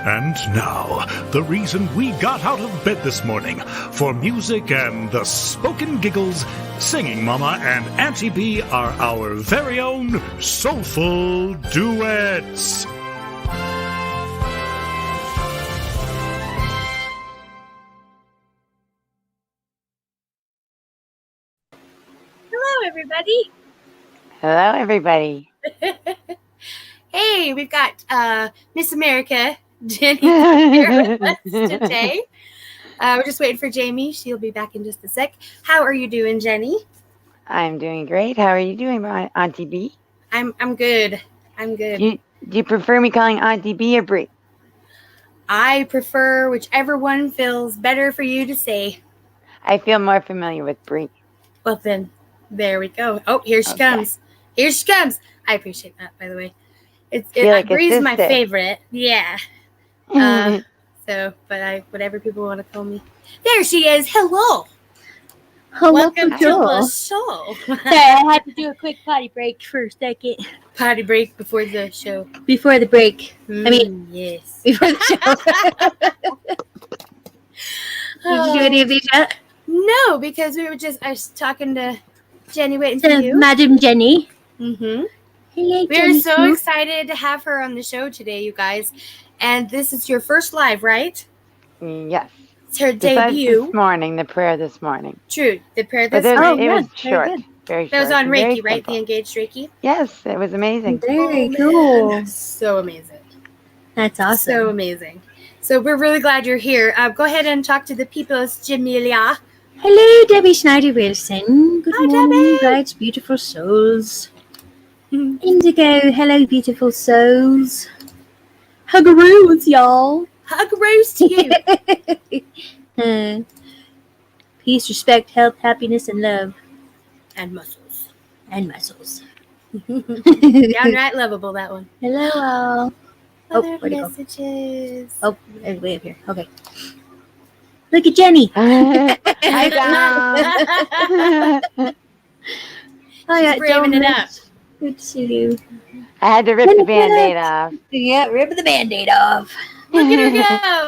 And now, the reason we got out of bed this morning for music and the spoken giggles, Singing Mama and Auntie B are our very own soulful duets. Hello, everybody. Hello, everybody. Hey, we've got Miss America, Jenny, here with us today. We're just waiting for Jami. She'll be back in just a sec. How are you doing, Jenny? I'm doing great. How are you doing, Auntie B? I'm good. I'm good. Do you prefer me calling Auntie B or Brie? I prefer whichever one feels better for you to say. I feel more familiar with Brie. Well, then, there we go. Oh, here she comes. Here she comes. I appreciate that, by the way. Bree's my favorite. Yeah. But whatever people want to call me. There she is. Hello. Welcome to the show. Sorry, I had to do a quick potty break for a second. Potty break before the show. Before the break. Yes. Before the show. Did you do any of these yet? No, because I was talking to Jenny waiting for you. Madam Jenny. Mm-hmm. Hello, We're so excited to have her on the show today, you guys. And this is your first live, right? Yes. It's her debut. This morning, the prayer this morning. True, the prayer this morning. It was short. Very short. That was on Reiki, right? Simple. The engaged Reiki? Yes, it was amazing. Very cool. So amazing. That's awesome. So amazing. So we're really glad you're here. Go ahead and talk to the people's Jamelia. Hello, Debbie Schneider-Wilson. Good morning, Debbie. bright, beautiful souls. Indigo, hello, beautiful souls. Huggaroos, y'all. Huggaroos to you. Peace, respect, health, happiness, and love. And muscles. And muscles. Downright lovable, that one. Hello, all. Other where'd it go? messages. Oh, it's way up here. Okay. Look at Jenny. Hi, Dom. She's braving it up. Good to see you. I had to rip the Band-Aid off. Yeah, rip the Band-Aid off. Look at her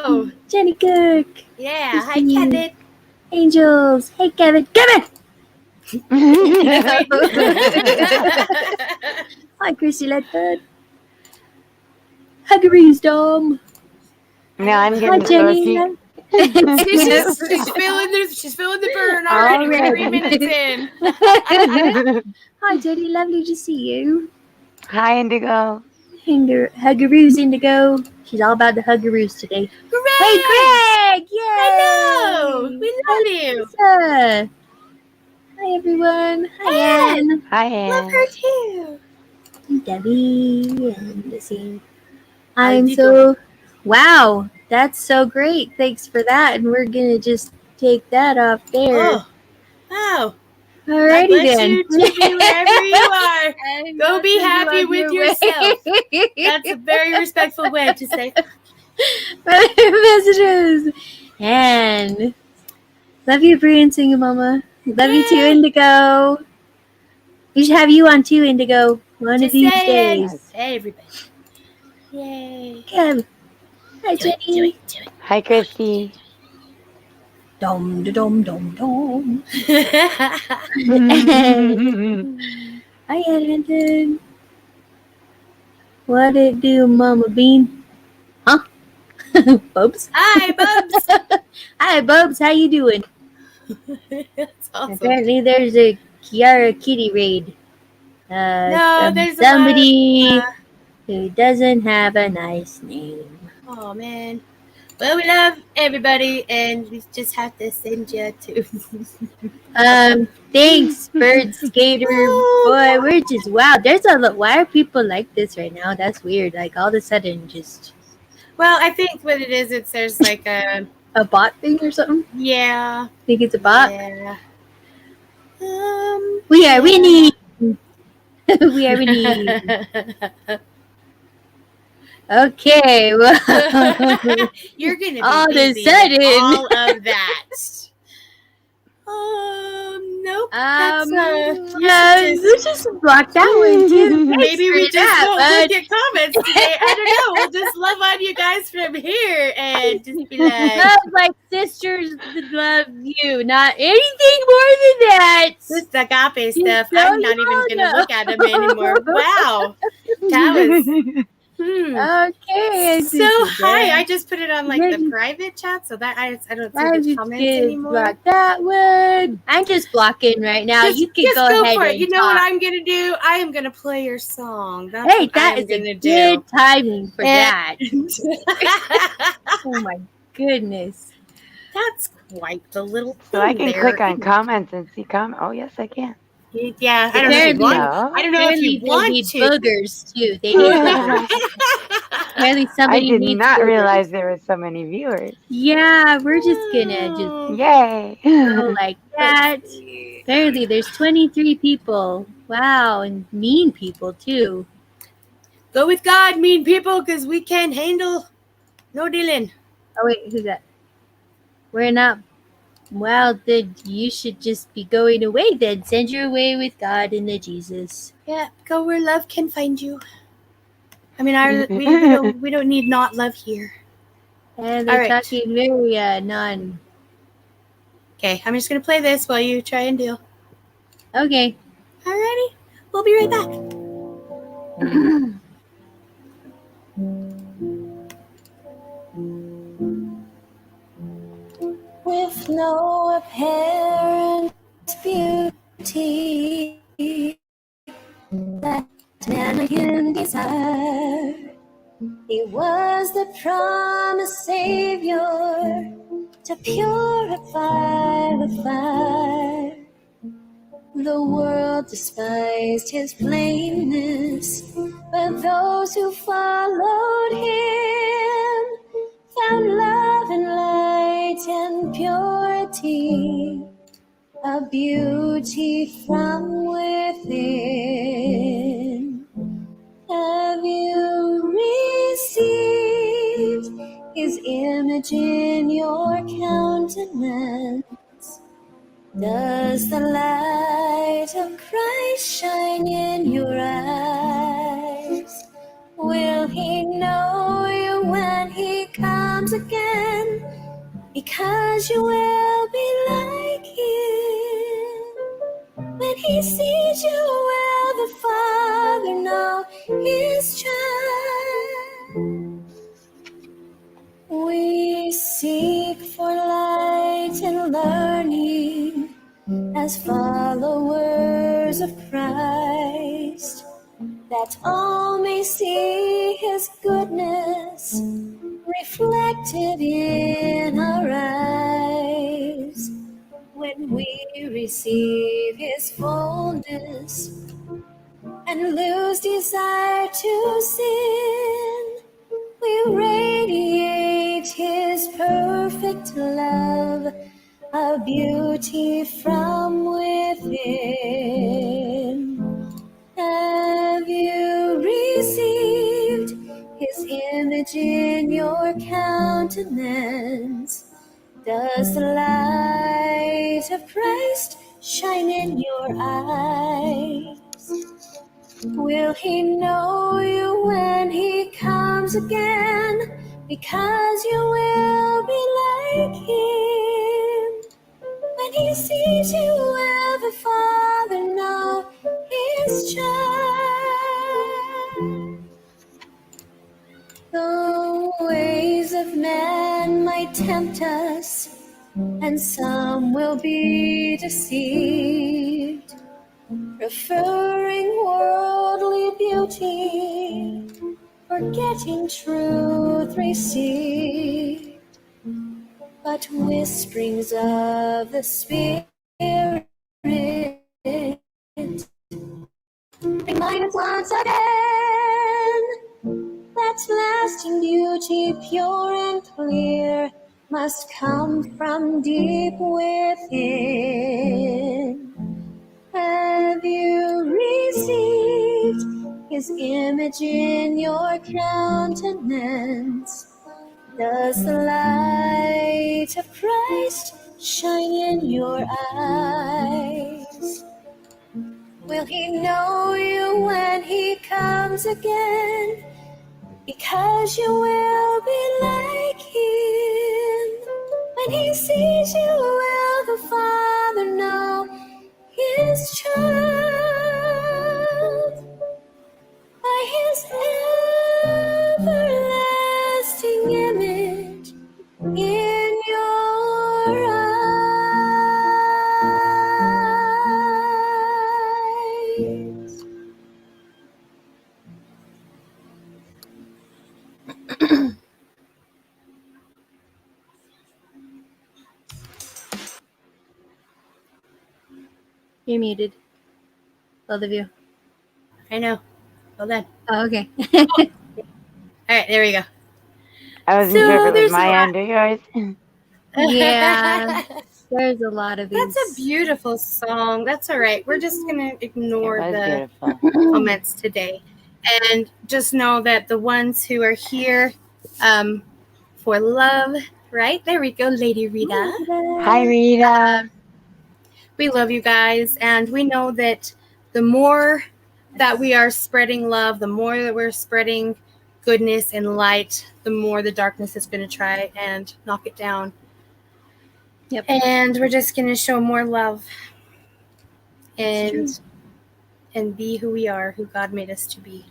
go. Jenny Cook. Yeah. Good Hi, to see you. Kevin. Angels. Hey, Kevin. Kevin! Hi, Chrissy Ledford. Huggaroos, Dom. No, I'm Hi, getting Jenny. She's feeling the burn already. We're 3 minutes in. Hi, Jenny. Lovely to see you. Hi, Indigo. Huggaroos, Indigo. She's all about the Huggaroos today. Greg! Hey, Greg! Yay! Hello! We love you. Lisa. Hi, everyone. Hi, Anne. Hi, Anne. Love her too. Debbie. And let's see. Wow, that's so great. Thanks for that. And we're going to just take that off there. Oh, wow. Alrighty God bless then. you to be wherever you are. Go be happy with yourself. That's a very respectful way to say. Messages. And love you, Brie and Singing Mama. Love you too, Indigo. We should have you on too, Indigo. One of these days. Hey, everybody. Yay. Come. Hi, Jenny. Do it. Hi, Christy. Dom, da, dom, dom, dom. Hi, Edmonton. What it do, Mama Bean? Huh? Bubs? Hi, Bubs. Hi, Bubs. How you doing? That's awesome. Apparently, there's a Kiara Kitty raid. No, there's somebody who doesn't have a nice name. Oh, man. Well, we love everybody, and we just have to send you to. Thanks, Bird Skater Boy. We're just wow. There's a lot. Why are people like this right now? That's weird. Like all of a sudden, just. Well, I think what it is, there's like a bot thing or something. Yeah. Think it's a bot. Yeah. We are winning. We are winning. Okay, well, you're gonna be all of a busy sudden with all of that. No that's let's just block that one too. maybe we just that, won't look at comments today. I don't know. We'll just love on you guys from here and just be like, love like sisters that love you, not anything more than that. this agape stuff. so I'm not even y'all going to know. look at them anymore. Wow. That was. Okay. So hi, I just put it on like the private chat, so that I don't see I'm the just comments gonna anymore. block that one. I'm just blocking right now. Just, you can just go ahead for it. and You know what talk. I'm gonna do? I am gonna play your song. That's Hey, what that I'm is a gonna good do. timing for that. That's Oh my goodness. quite the little thing So I can there. click on comments and see comment. Oh, yes, I can. Yeah, I don't know if you Apparently- want. I don't know if Apparently you they want need to. boogers too. They need boogers. Apparently I somebody did needs not boogers. realize there were so many viewers. Yeah, we're just gonna just Yay! go like that. Apparently there's 23 people. Wow, and mean people too. Go with God, mean people, because we can't handle no dealing. Oh wait, who's that? We're not. Well, then you should just be going away then. Send your way with God and the Jesus. Yeah, go where love can find you. I mean, we don't need not love here. And they're All right. talking very non. Okay, I'm just gonna play this while you try and deal. Okay. Alrighty, we'll be right back. With no apparent beauty that man can desire, he was the promised Savior to purify the fire. The world despised his plainness, but those who followed him found love and light and purity, a beauty from within. Have you received his image in your countenance? Does the light of Christ shine in your eyes? Will he know you when he comes again? Because you will be like him. When he sees you, will the Father know his child? We seek for light and learning as followers of Christ, that all may see his goodness reflected in our eyes. When we receive his fullness and lose desire to sin, we radiate his perfect love, a beauty from within. Have you received his image in your countenance? Does the light of Christ shine in your eyes? Will he know you when he comes again? Because you will be like him. When he sees you, will the Father know his child? The ways of man might tempt us, and some will be deceived, preferring worldly beauty, forgetting truth received. But whisperings of the Spirit remind us once again that lasting beauty, pure and clear, must come from deep within. Have you received his image in your countenance? Does the light of Christ shine in your eyes? Will he know you when he comes again? Because you will be like him. When he sees you, will the Father know his child? By his everlasting image in your eyes. You're muted. Both of you. I know. Well done. Oh, okay. All right, there we go. I wasn't So sure if it was there's a my lot. end or yours. Yeah. There's a lot of these. That's a beautiful song. That's all right. We're just going to It ignore was the beautiful. comments today. And just know that the ones who are here for love, right? There we go, Lady Rita. Hi, Rita. We love you guys. And we know that the more that we are spreading love, the more that we're spreading goodness and light, the more the darkness is going to try and knock it down. Yep. And we're just going to show more love It's and be who we are, who God made us to be.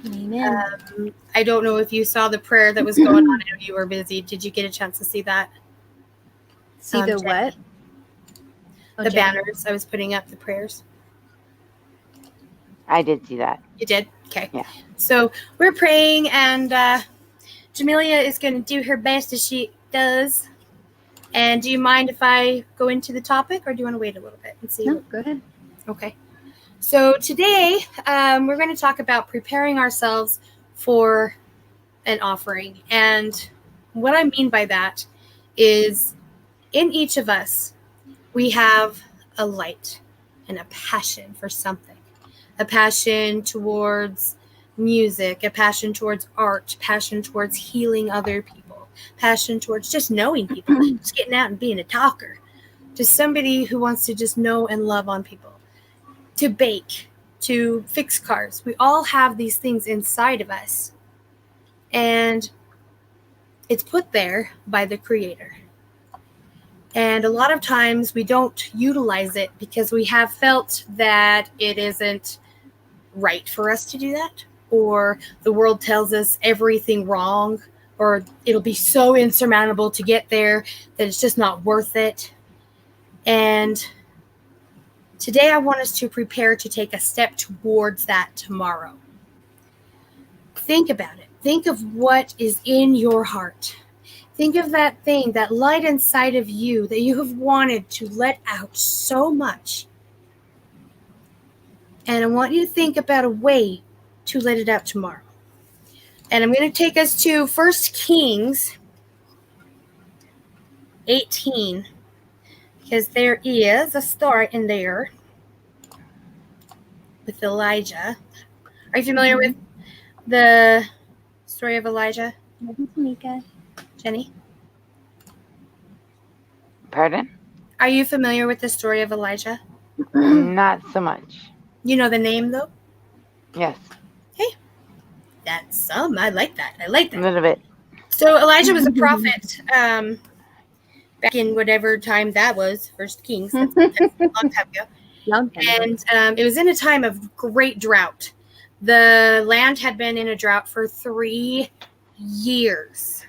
Amen. I don't know if you saw the prayer that was going on. I know you were busy. Did you get a chance to see that? See the Jenny? what? Oh, The Jenny. banners. I was putting up the prayers. I did see that. You did? Okay. Yeah. So we're praying, and Jamelia is going to do her best as she does. And do you mind if I go into the topic, or do you want to wait a little bit and see? No, go ahead. Okay. So today we're going to talk about preparing ourselves for an offering. And what I mean by that is in each of us, we have a light and a passion for something, a passion towards music, a passion towards art, passion towards healing other people, passion towards just knowing people, just getting out and being a talker, just somebody who wants to just know and love on people, to bake, to fix cars. We all have these things inside of us, and it's put there by the Creator. And a lot of times we don't utilize it because we have felt that it isn't right for us to do that, or the world tells us everything wrong, or it'll be so insurmountable to get there that it's just not worth it. And today I want us to prepare to take a step towards that tomorrow. Think about it. Think of what is in your heart. Think of that thing, that light inside of you that you have wanted to let out so much. And I want you to think about a way to let it out tomorrow. And I'm going to take us to 1 Kings 18, because there is a story in there with Elijah. Are you familiar with the story of Elijah, Tamika. Jenny? Pardon? Are you familiar with the story of Elijah? Not so much. You know the name, though? Yes, That's some. I like that. I like a that. little bit. So Elijah was a prophet back in whatever time that was, 1 Kings. That's a long time ago. Long time ago. And it was in a time of great drought. The land had been in a drought for 3 years.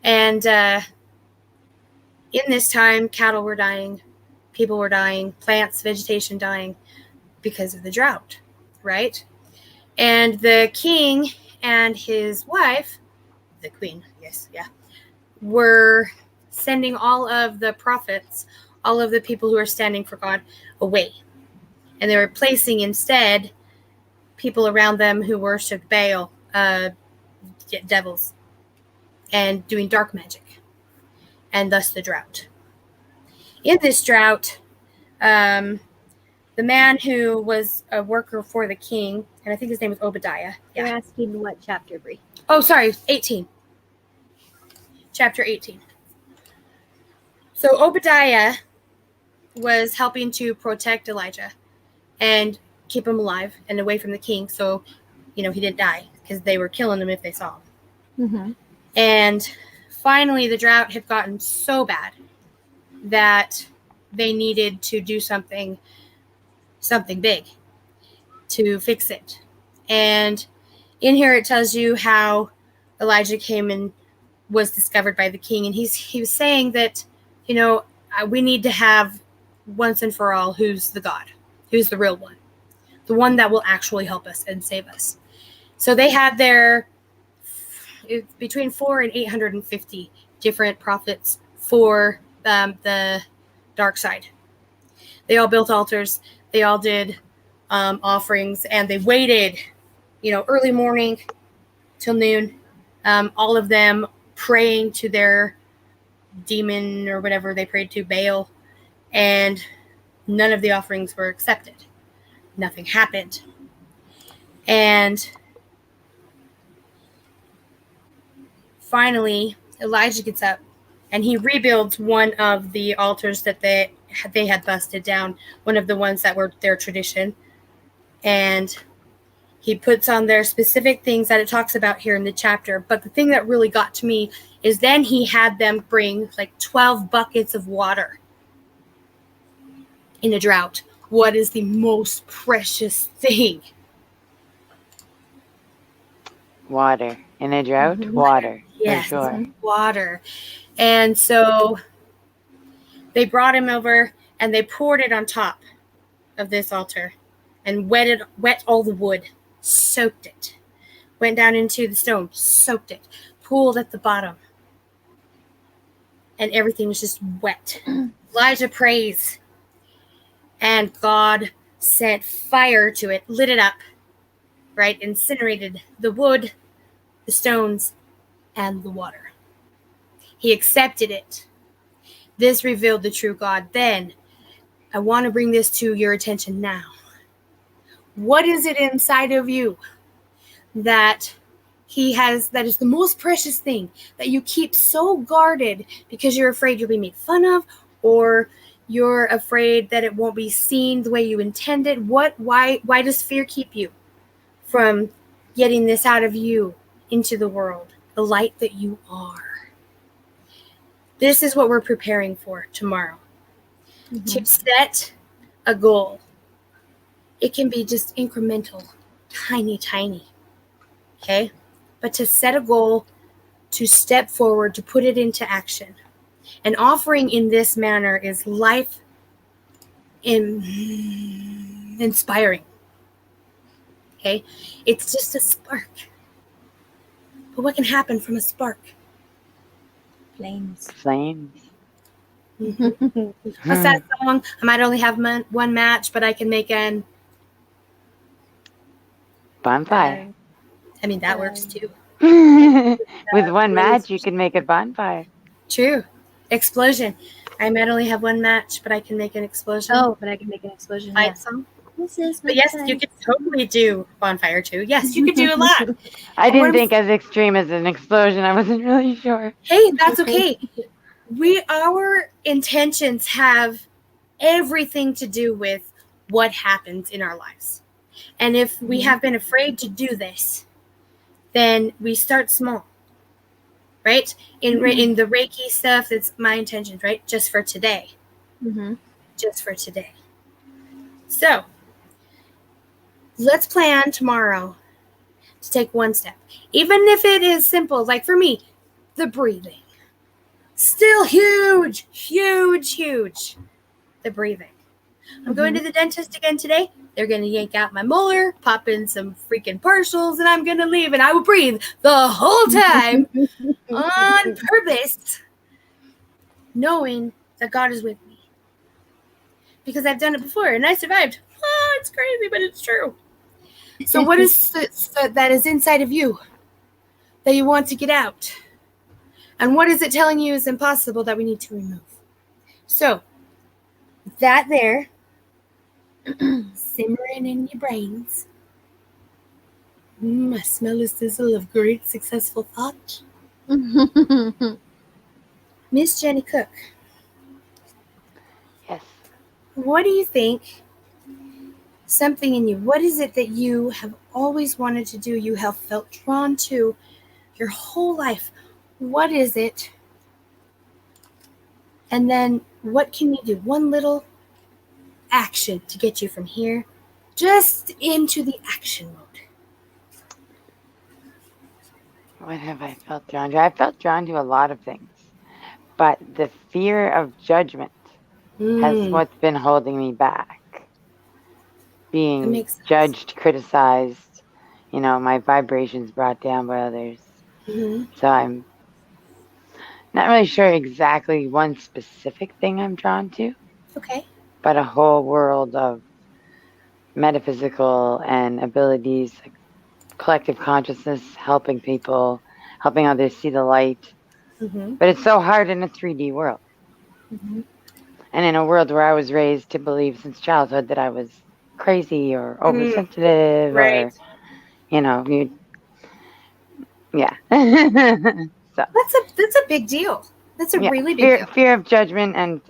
And in this time, cattle were dying, people were dying, plants, vegetation dying because of the drought, right? And the king and his wife, the queen, yes, yeah, were sending all of the prophets, all of the people who are standing for God, away. And they were placing instead people around them who worshiped Baal, devils, and doing dark magic, and thus the drought. In this drought, the man who was a worker for the king, and I think his name was Obadiah. You're Yeah. asking what chapter, Brie? Oh, sorry, 18. Chapter 18. So Obadiah was helping to protect Elijah. and keep him alive and away from the king, so he didn't die, because they were killing him if they saw him. Mm-hmm. And finally, the drought had gotten so bad that they needed to do something big to fix it. And in here it tells you how Elijah came and was discovered by the king, and he was saying that we need to have once and for all who's the God, who's the real one, the one that will actually help us and save us. So they had their between 400 and 850 different prophets for the dark side. They all built altars. They all did offerings, and they waited, early morning till noon. All of them praying to their demon or whatever they prayed to, Baal, and none of the offerings were accepted. Nothing happened. And finally, Elijah gets up and he rebuilds one of the altars that they had busted down, one of the ones that were their tradition. And he puts on their specific things that it talks about here in the chapter. But the thing that really got to me is then he had them bring like 12 buckets of water in a drought. What is the most precious thing? Water. In a drought, water. Yes, for sure. Water. And so they brought him over and they poured it on top of this altar and wet all the wood, soaked it, went down into the stone, soaked it, pooled at the bottom, and everything was just wet. Elijah prays, and God sent fire to it, lit it up, right? Incinerated the wood, the stones, and the water. He accepted it. This revealed the true God. Then, I want to bring this to your attention now. What is it inside of you that he has, that is the most precious thing, that you keep so guarded because you're afraid you'll be made fun of, or you're afraid that it won't be seen the way you intended? Why does fear keep you from getting this out of you into the world, the light that you are? This is what we're preparing for tomorrow. To set a goal. It can be just incremental, tiny, okay? But to set a goal, to step forward, to put it into action. An offering in this manner is life inspiring, okay? It's just a spark. But what can happen from a spark? Flames. What's that song? I might only have one match, but I can make an bonfire. I mean, that works too. With one match, you can make a bonfire. True. Explosion. I might only have one match, but I can make an explosion. Oh, but I can make an explosion. Fight Yeah. song. This is But yes, you could totally do bonfire too. Yes, you could do a lot. I didn't think as extreme as an explosion. I wasn't really sure. Hey, that's okay. Our intentions have everything to do with what happens in our lives. And if we have been afraid to do this, then we start small, right? In the Reiki stuff, it's my intentions, right? Just for today. Just for today. So, let's plan tomorrow to take one step. Even if it is simple, like for me, the breathing. Still huge. The breathing. I'm going to the dentist again today. They're going to yank out my molar, pop in some freaking partials, and I'm going to leave. And I will breathe the whole time on purpose, knowing that God is with me. Because I've done it before, and I survived. Oh, it's crazy, but it's true. So what is that is inside of you that you want to get out? And what is it telling you is impossible that we need to remove? So, that there, simmering in your brains. I smell a sizzle of great successful thought. Miss Jenny Cook. Yes. What do you think something in you. What is it that you have always wanted to do? You have felt drawn to your whole life. What is it? And then what can you do? One little action to get you from here just into the action mode. What have I felt drawn to? I felt drawn to a lot of things, but the fear of judgment has what's been holding me back. Being judged, criticized, my vibrations brought down by others. So I'm not really sure exactly one specific thing I'm drawn to. Okay. But a whole world of metaphysical and abilities, like collective consciousness, helping people, helping others see the light. But it's so hard in a 3D world. And in a world where I was raised to believe since childhood that I was crazy or oversensitive or, yeah. So that's a big deal. That's a really big deal. Fear of judgment and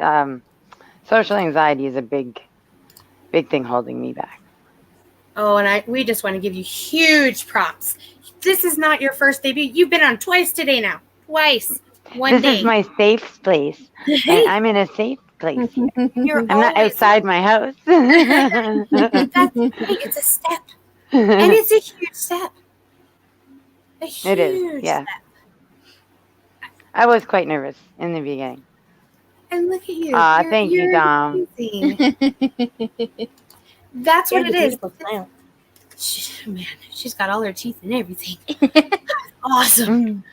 social anxiety is a big thing holding me back. Oh, and we just want to give you huge props. This is not your first debut. You've been on twice today now. Twice. One day. This is my safe place. And I'm in a safe place here. I'm not outside my house. That's great. It's a step. And it's a huge step. A huge step. I was quite nervous in the beginning. And look at you. Thank you, Dom. That's what it is. Smile. Man, she's got all her teeth and everything. Awesome.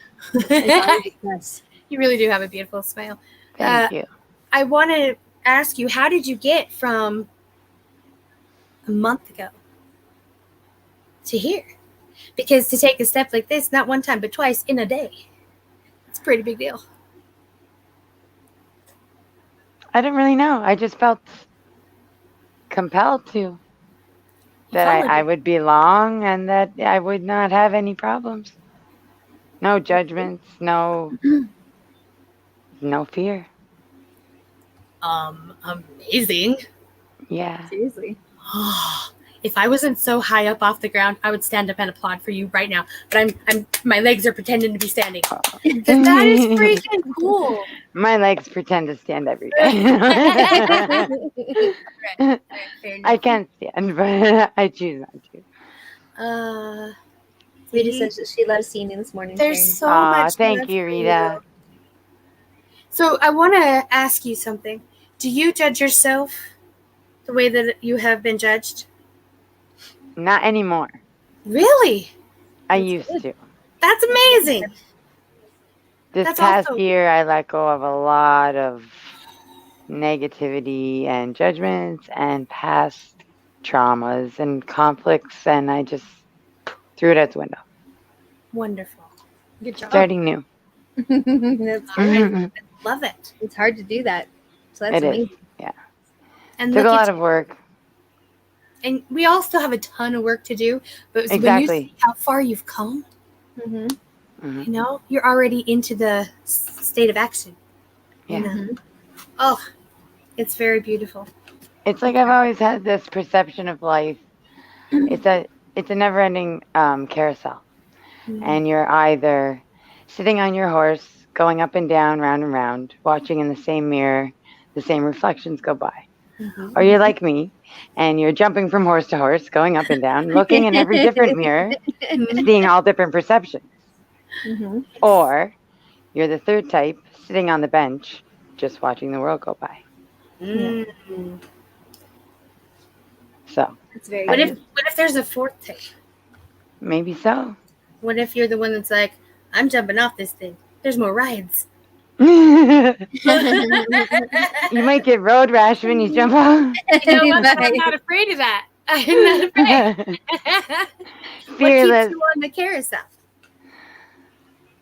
You really do have a beautiful smile. Thank you. I want to ask you, how did you get from a month ago to here? Because to take a step like this, not one time, but twice in a day, it's a pretty big deal. I don't really know. I just felt compelled to. That I would belong and that I would not have any problems. No judgments, no fear. Amazing. Yeah. Seriously. If I wasn't so high up off the ground, I would stand up and applaud for you right now. But my legs are pretending to be standing. That is freaking cool. My legs pretend to stand every day. I can't stand, but I choose not to. Rita says she loves seeing you this morning. There's so much. Thank you, Rita. So I want to ask you something. Do you judge yourself the way that you have been judged? Not anymore. Really? I used to. That's amazing. This past year, I let go of a lot of negativity and judgments and past traumas and conflicts, and I just threw it out the window. Wonderful. Good job. Starting new. That's I love it. It's hard to do that. So that's amazing. Yeah. And took a lot of work. And we all still have a ton of work to do, but when you see how far you've come, you're already into the state of action. Yeah. Oh, it's very beautiful. It's like I've always had this perception of life. It's a never-ending carousel. And you're either sitting on your horse, going up and down, round and round, watching in the same mirror, the same reflections go by. Or you're like me, and you're jumping from horse to horse, going up and down, looking in every different mirror, seeing all different perceptions. Or you're the third type, sitting on the bench, just watching the world go by. So. That's very What if there's a fourth type? Maybe so. What if you're the one that's like, I'm jumping off this thing. There's more rides. You might get road rash when you jump off. You know what? I'm not afraid of that. I'm not afraid. Fearless. What keeps you on the carousel?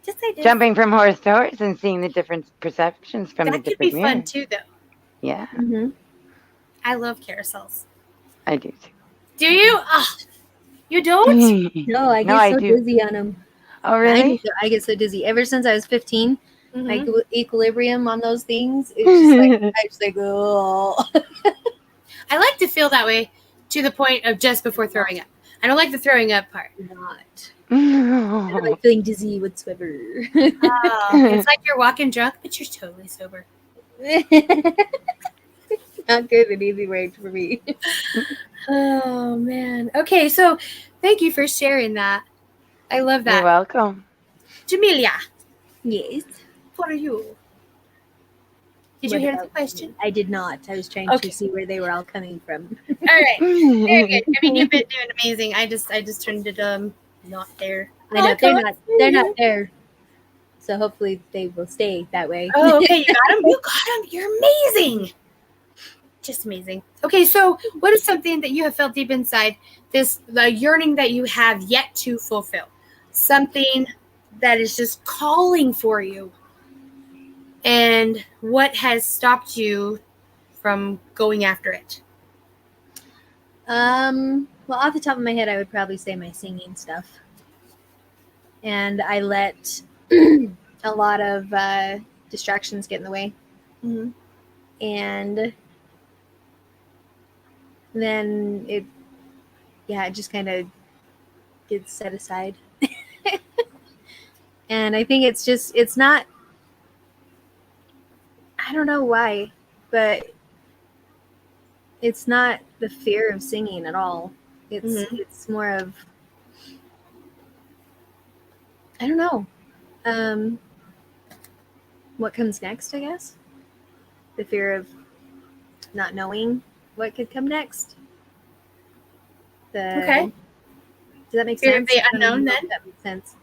Just like jumping from horse to horse and seeing the different perceptions from the different mirrors. That could be fun too, though. Yeah. I love carousels. I do too. Do you? Oh, you don't? No, I get so dizzy on them. Oh, really? I get so dizzy. Ever since I was 15, my equilibrium on those things, it's just like, I'm just like, oh. I like to feel that way to the point of just before throwing up. I don't like the throwing up part. Not. I don't like feeling dizzy whatsoever. It's like you're walking drunk, but you're totally sober. Not good and easy way for me. Oh man. Okay, so thank you for sharing that. I love that. You're welcome. Jamelia, Yes. what are you? Did What you hear the about question? me? I did not. I was trying Okay. to see where they were all coming from. All right. Very good. I mean, you've been doing amazing. I just turned it not there. I know they're not there. So hopefully they will stay that way. Oh, okay. You got him. You got him. You're amazing. Just amazing. Okay, so what is something that you have felt deep inside, the yearning that you have yet to fulfill? Something that is just calling for you. And what has stopped you from going after it? Well, off the top of my head, I would probably say my singing stuff. And I let a lot of distractions get in the way. Mm-hmm. And then it just kind of gets set aside. And I think it's not, I don't know why, but it's not the fear of singing at all. It's more of, I don't know, what comes next, I guess. The fear of not knowing what could come next. Okay. Does that make Fear sense? of the unknown, then? That makes sense.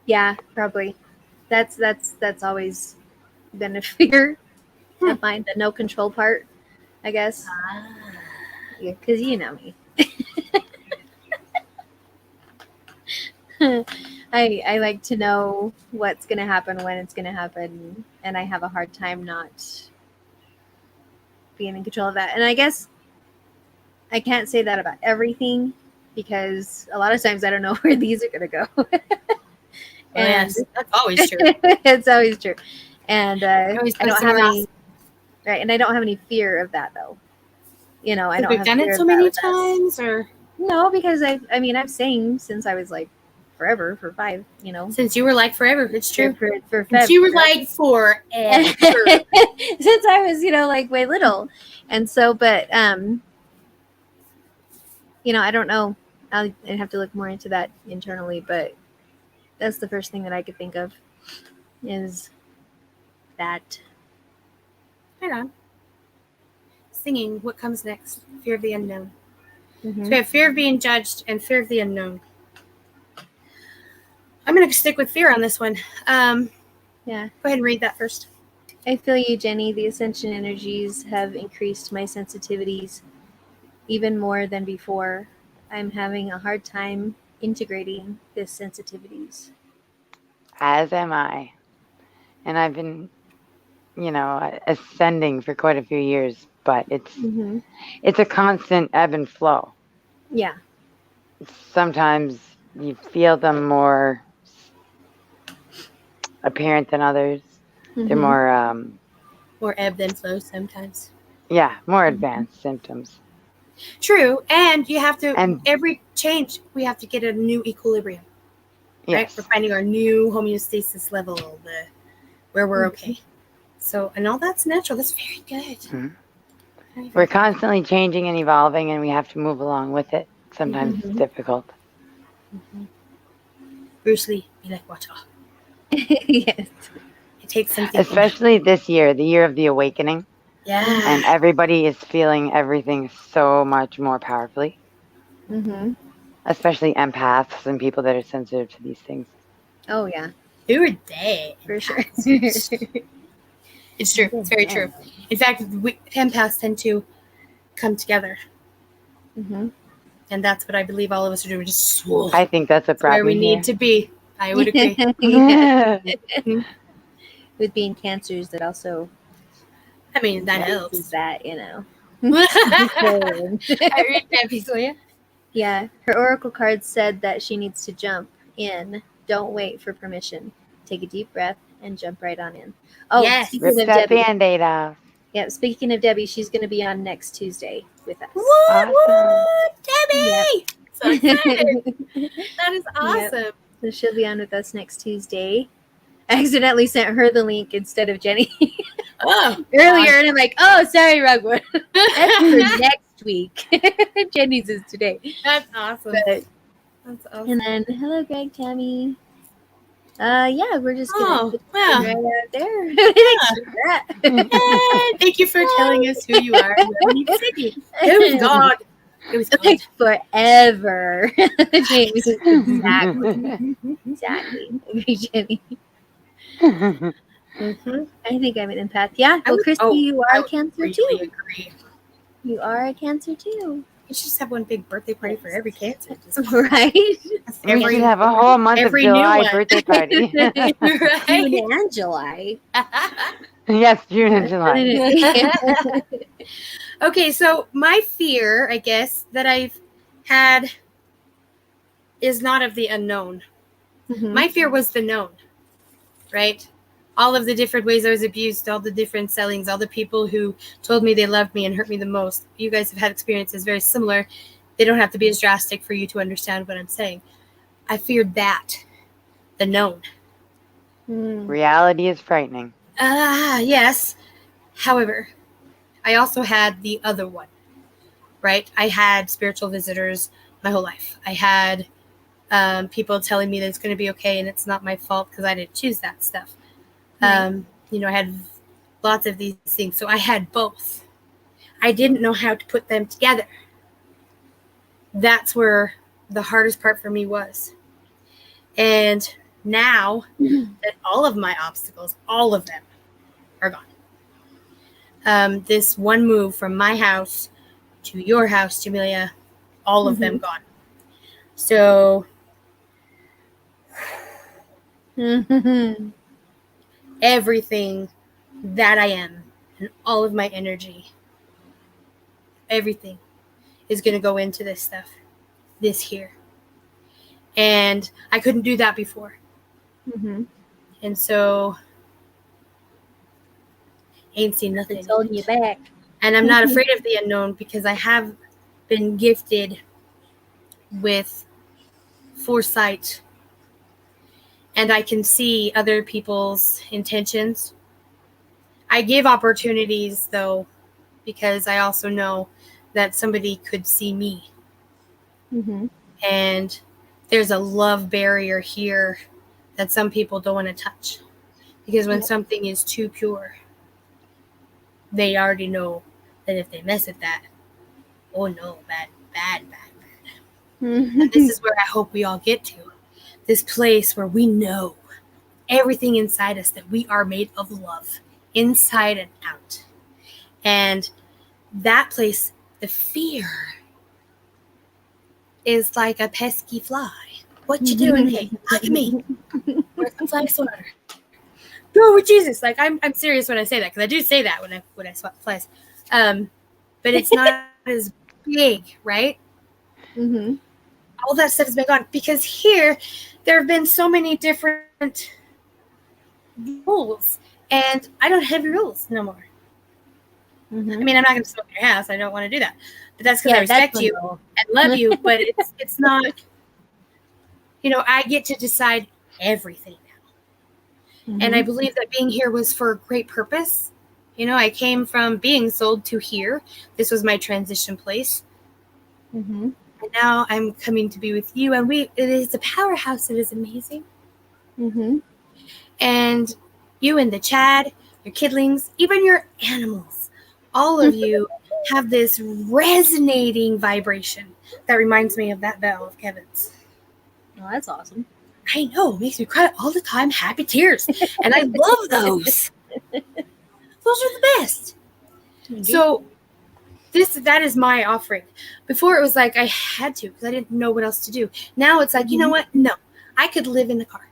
Yeah, probably. That's always been a fear of mine, the no control part, I guess. Yeah, because you know me. I like to know what's going to happen, when it's going to happen, and I have a hard time not being in control of that. And I guess I can't say that about everything, because a lot of times I don't know where these are going to go. And yes, that's always true. It's always true. And I don't have any, else. right? And I don't have any fear of that, though. You know, I don't we've have done fear it so of that many with us. times, or No, because I've sang since I was like forever, for 5, you know. since you were like forever. It's true. For Since you were like forever. Since I was, like way little. And so, but I don't know. I'd have to look more into that internally, but that's the first thing that I could think of is that. Right on. Singing, what comes next? Fear of the unknown. Mm-hmm. So we have fear of being judged and fear of the unknown. I'm going to stick with fear on this one. Yeah. Go ahead and read that first. I feel you, Jenny. The ascension energies have increased my sensitivities even more than before. I'm having a hard time integrating this sensitivities. As am I. And I've been, ascending for quite a few years, but it's a constant ebb and flow. Yeah. Sometimes you feel them more apparent than others. They're more ebb than flow sometimes. Yeah, more advanced symptoms. True, and you have to, every change, we have to get a new equilibrium. Yes. Right? We're finding our new homeostasis level, where we're okay. So, and all that's natural. That's very good. Mm-hmm. We're constantly changing and evolving, and we have to move along with it. Sometimes it's difficult. Bruce Lee, be like water. Yes. It takes something. Especially this year, the year of the awakening. Yeah. And everybody is feeling everything so much more powerfully. Mm-hmm. Especially empaths and people that are sensitive to these things. Oh, yeah. Who are they? For sure. It's true. It's very true. In fact, empaths tend to come together. Mm-hmm. And that's what I believe all of us are doing. Just I think that's where we need to be. I would agree. With being cancers, that also. I mean, that helps. That, I read that piece for you. Yeah. Her oracle card said that she needs to jump in. Don't wait for permission. Take a deep breath and jump right on in. Oh, yes. Rip that Band-Aid off. Yeah, speaking of Debbie, she's going to be on next Tuesday with us. What? Awesome. What? Debbie! So excited. Yep. That is awesome. So she'll be on with us next Tuesday. I accidentally sent her the link instead of Jenny Oh, earlier, and I'm like, oh, sorry, wrong one. That's for next week. Jenny's is today. that's awesome. But, That's awesome. and then, hello, Greg, Tammy. Yeah, we're just going Oh, to put wow. it right out there. Thanks for that. Yay, thank you for telling us who you are. It was God. It was God. Like forever. James, exactly. Agree, Jenny. Mhm. I think I'm an empath. Yeah. I Well, would- Christy, you I are a would Cancer really too. agree. You are a Cancer too. You should just have one big birthday party for every cancer. Just Right? We should have a whole month of every new July one. birthday party. Right? June and July. Yes, June and July. Okay, so my fear, I guess, that I've had is not of the unknown. Mhm. My fear was the known, right? All of the different ways I was abused, all the different sellings, all the people who told me they loved me and hurt me the most. You guys have had experiences very similar. They don't have to be as drastic for you to understand what I'm saying. I feared that, the known. Mm. Reality is frightening. Yes. However, I also had the other one, right? I had spiritual visitors my whole life. I had people telling me that it's going to be okay and it's not my fault because I didn't choose that stuff. Right. I had lots of these things. So I had both. I didn't know how to put them together. That's where the hardest part for me was. And now that all of my obstacles, all of them, are gone. This one move from my house to your house, Jamelia, all of them gone. So everything that I am and all of my energy, everything is going to go into this stuff, this here. And I couldn't do that before. Mhm. And so ain't seen nothing. It's holding you back. And I'm not afraid of the unknown because I have been gifted with foresight and I can see other people's intentions. I give opportunities though, because I also know that somebody could see me. Mhm. And there's a love barrier here that some people don't want to touch. Because when something is too pure, they already know that if they mess with that, oh no, bad. And this is where I hope we all get to. This place where we know everything inside us, that we are made of love, inside and out. And that place, the fear, is like a pesky fly. What you doing? Hey, look at me. Where's the fly swatter? Go with Jesus. Like I'm serious when I say that, because I do say that when I swat flies. But it's not as big, right? Mhm. All that stuff has been gone because here there have been so many different rules, and I don't have rules no more. Mhm. I mean, I'm not going to smoke in your house. I don't want to do that, but that's because Yeah, I respect that's you no. and love you. But it's not. I get to decide everything now, and I believe that being here was for a great purpose. I came from being sold to here. This was my transition place. Mhm. And now I'm coming to be with you, and it is a powerhouse. It is amazing. Mhm. And you and the Chad, your kidlings, even your animals, all of you have this resonating vibration that reminds me of that bell of Kevin's. Oh, that's awesome. I know, it makes me cry all the time, happy tears. And I love those. Those are the best. So that is my offering. Before it was like I had to because I didn't know what else to do. Now it's like, you know what? No, I could live in the car.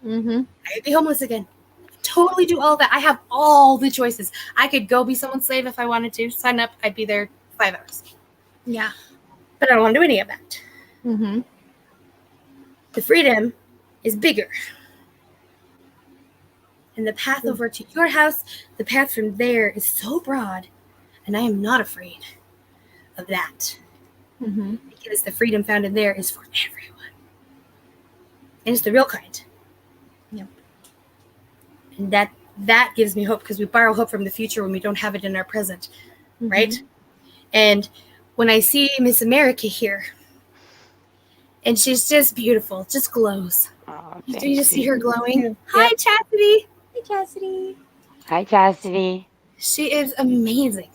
Mhm. I could be homeless again. Totally do all that. I have all the choices. I could go be someone's slave if I wanted to. Sign up. I'd be there 5 hours. Yeah. But I don't want to do any of that. Mhm. The freedom is bigger. And the path over to your house, the path from there is so broad. And I am not afraid of that. Mm-hmm. Because the freedom found in there is for everyone. And it's the real kind. Yep. And that gives me hope, because we borrow hope from the future when we don't have it in our present. Mm-hmm. Right? And when I see Miss America here, and she's just beautiful, just glows. Oh, You thank just see her glowing. Yep. Hi, Chastity. Hey, Chastity. Hi, Chastity. She is amazing.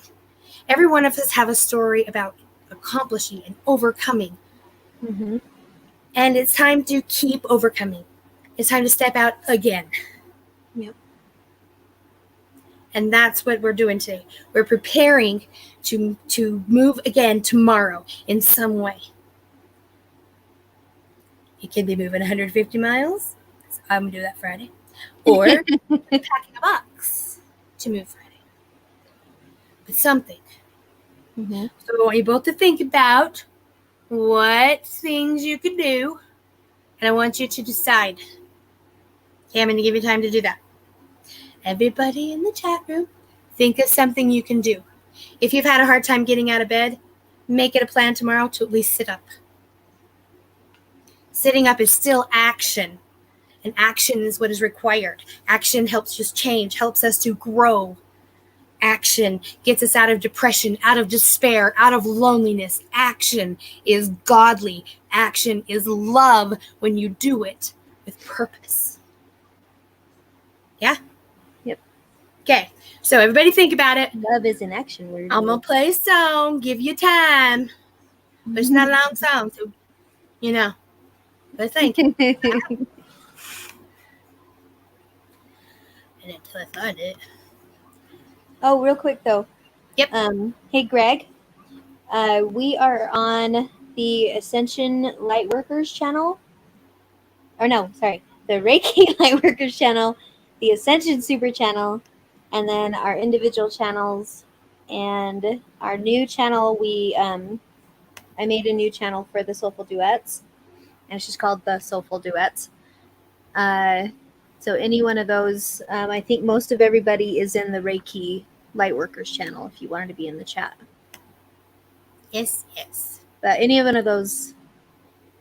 Every one of us have a story about accomplishing and overcoming. Mm-hmm. And it's time to keep overcoming. It's time to step out again. Yep. And that's what we're doing today. We're preparing to move again tomorrow in some way. You can be moving 150 miles. So I'm going to do that Friday. Or packing a box to move Friday. But something. Mm-hmm. So I want you both to think about what things you could do. And I want you to decide. Okay, I'm going to give you time to do that. Everybody in the chat room, think of something you can do. If you've had a hard time getting out of bed, make it a plan tomorrow to at least sit up. Sitting up is still action. And action is what is required. Action helps us change, helps us to grow. Action gets us out of depression, out of despair, out of loneliness. Action is godly. Action is love when you do it with purpose. Yeah? Yep. Okay, so everybody think about it. Love is an action word. I'm going to play a song, give you time. But it's not a long song, so, but think. And until I find it. Oh, real quick though. Yep. Hey, Greg. We are on the Ascension Lightworkers channel. Or no, sorry, the Reiki Lightworkers channel, the Ascension Super channel, and then our individual channels, and our new channel. I made a new channel for the Soulful Duets, and it's just called the Soulful Duets. So any one of those, I think most of everybody is in the Reiki Lightworkers channel if you wanted to be in the chat. Yes. But any one of those,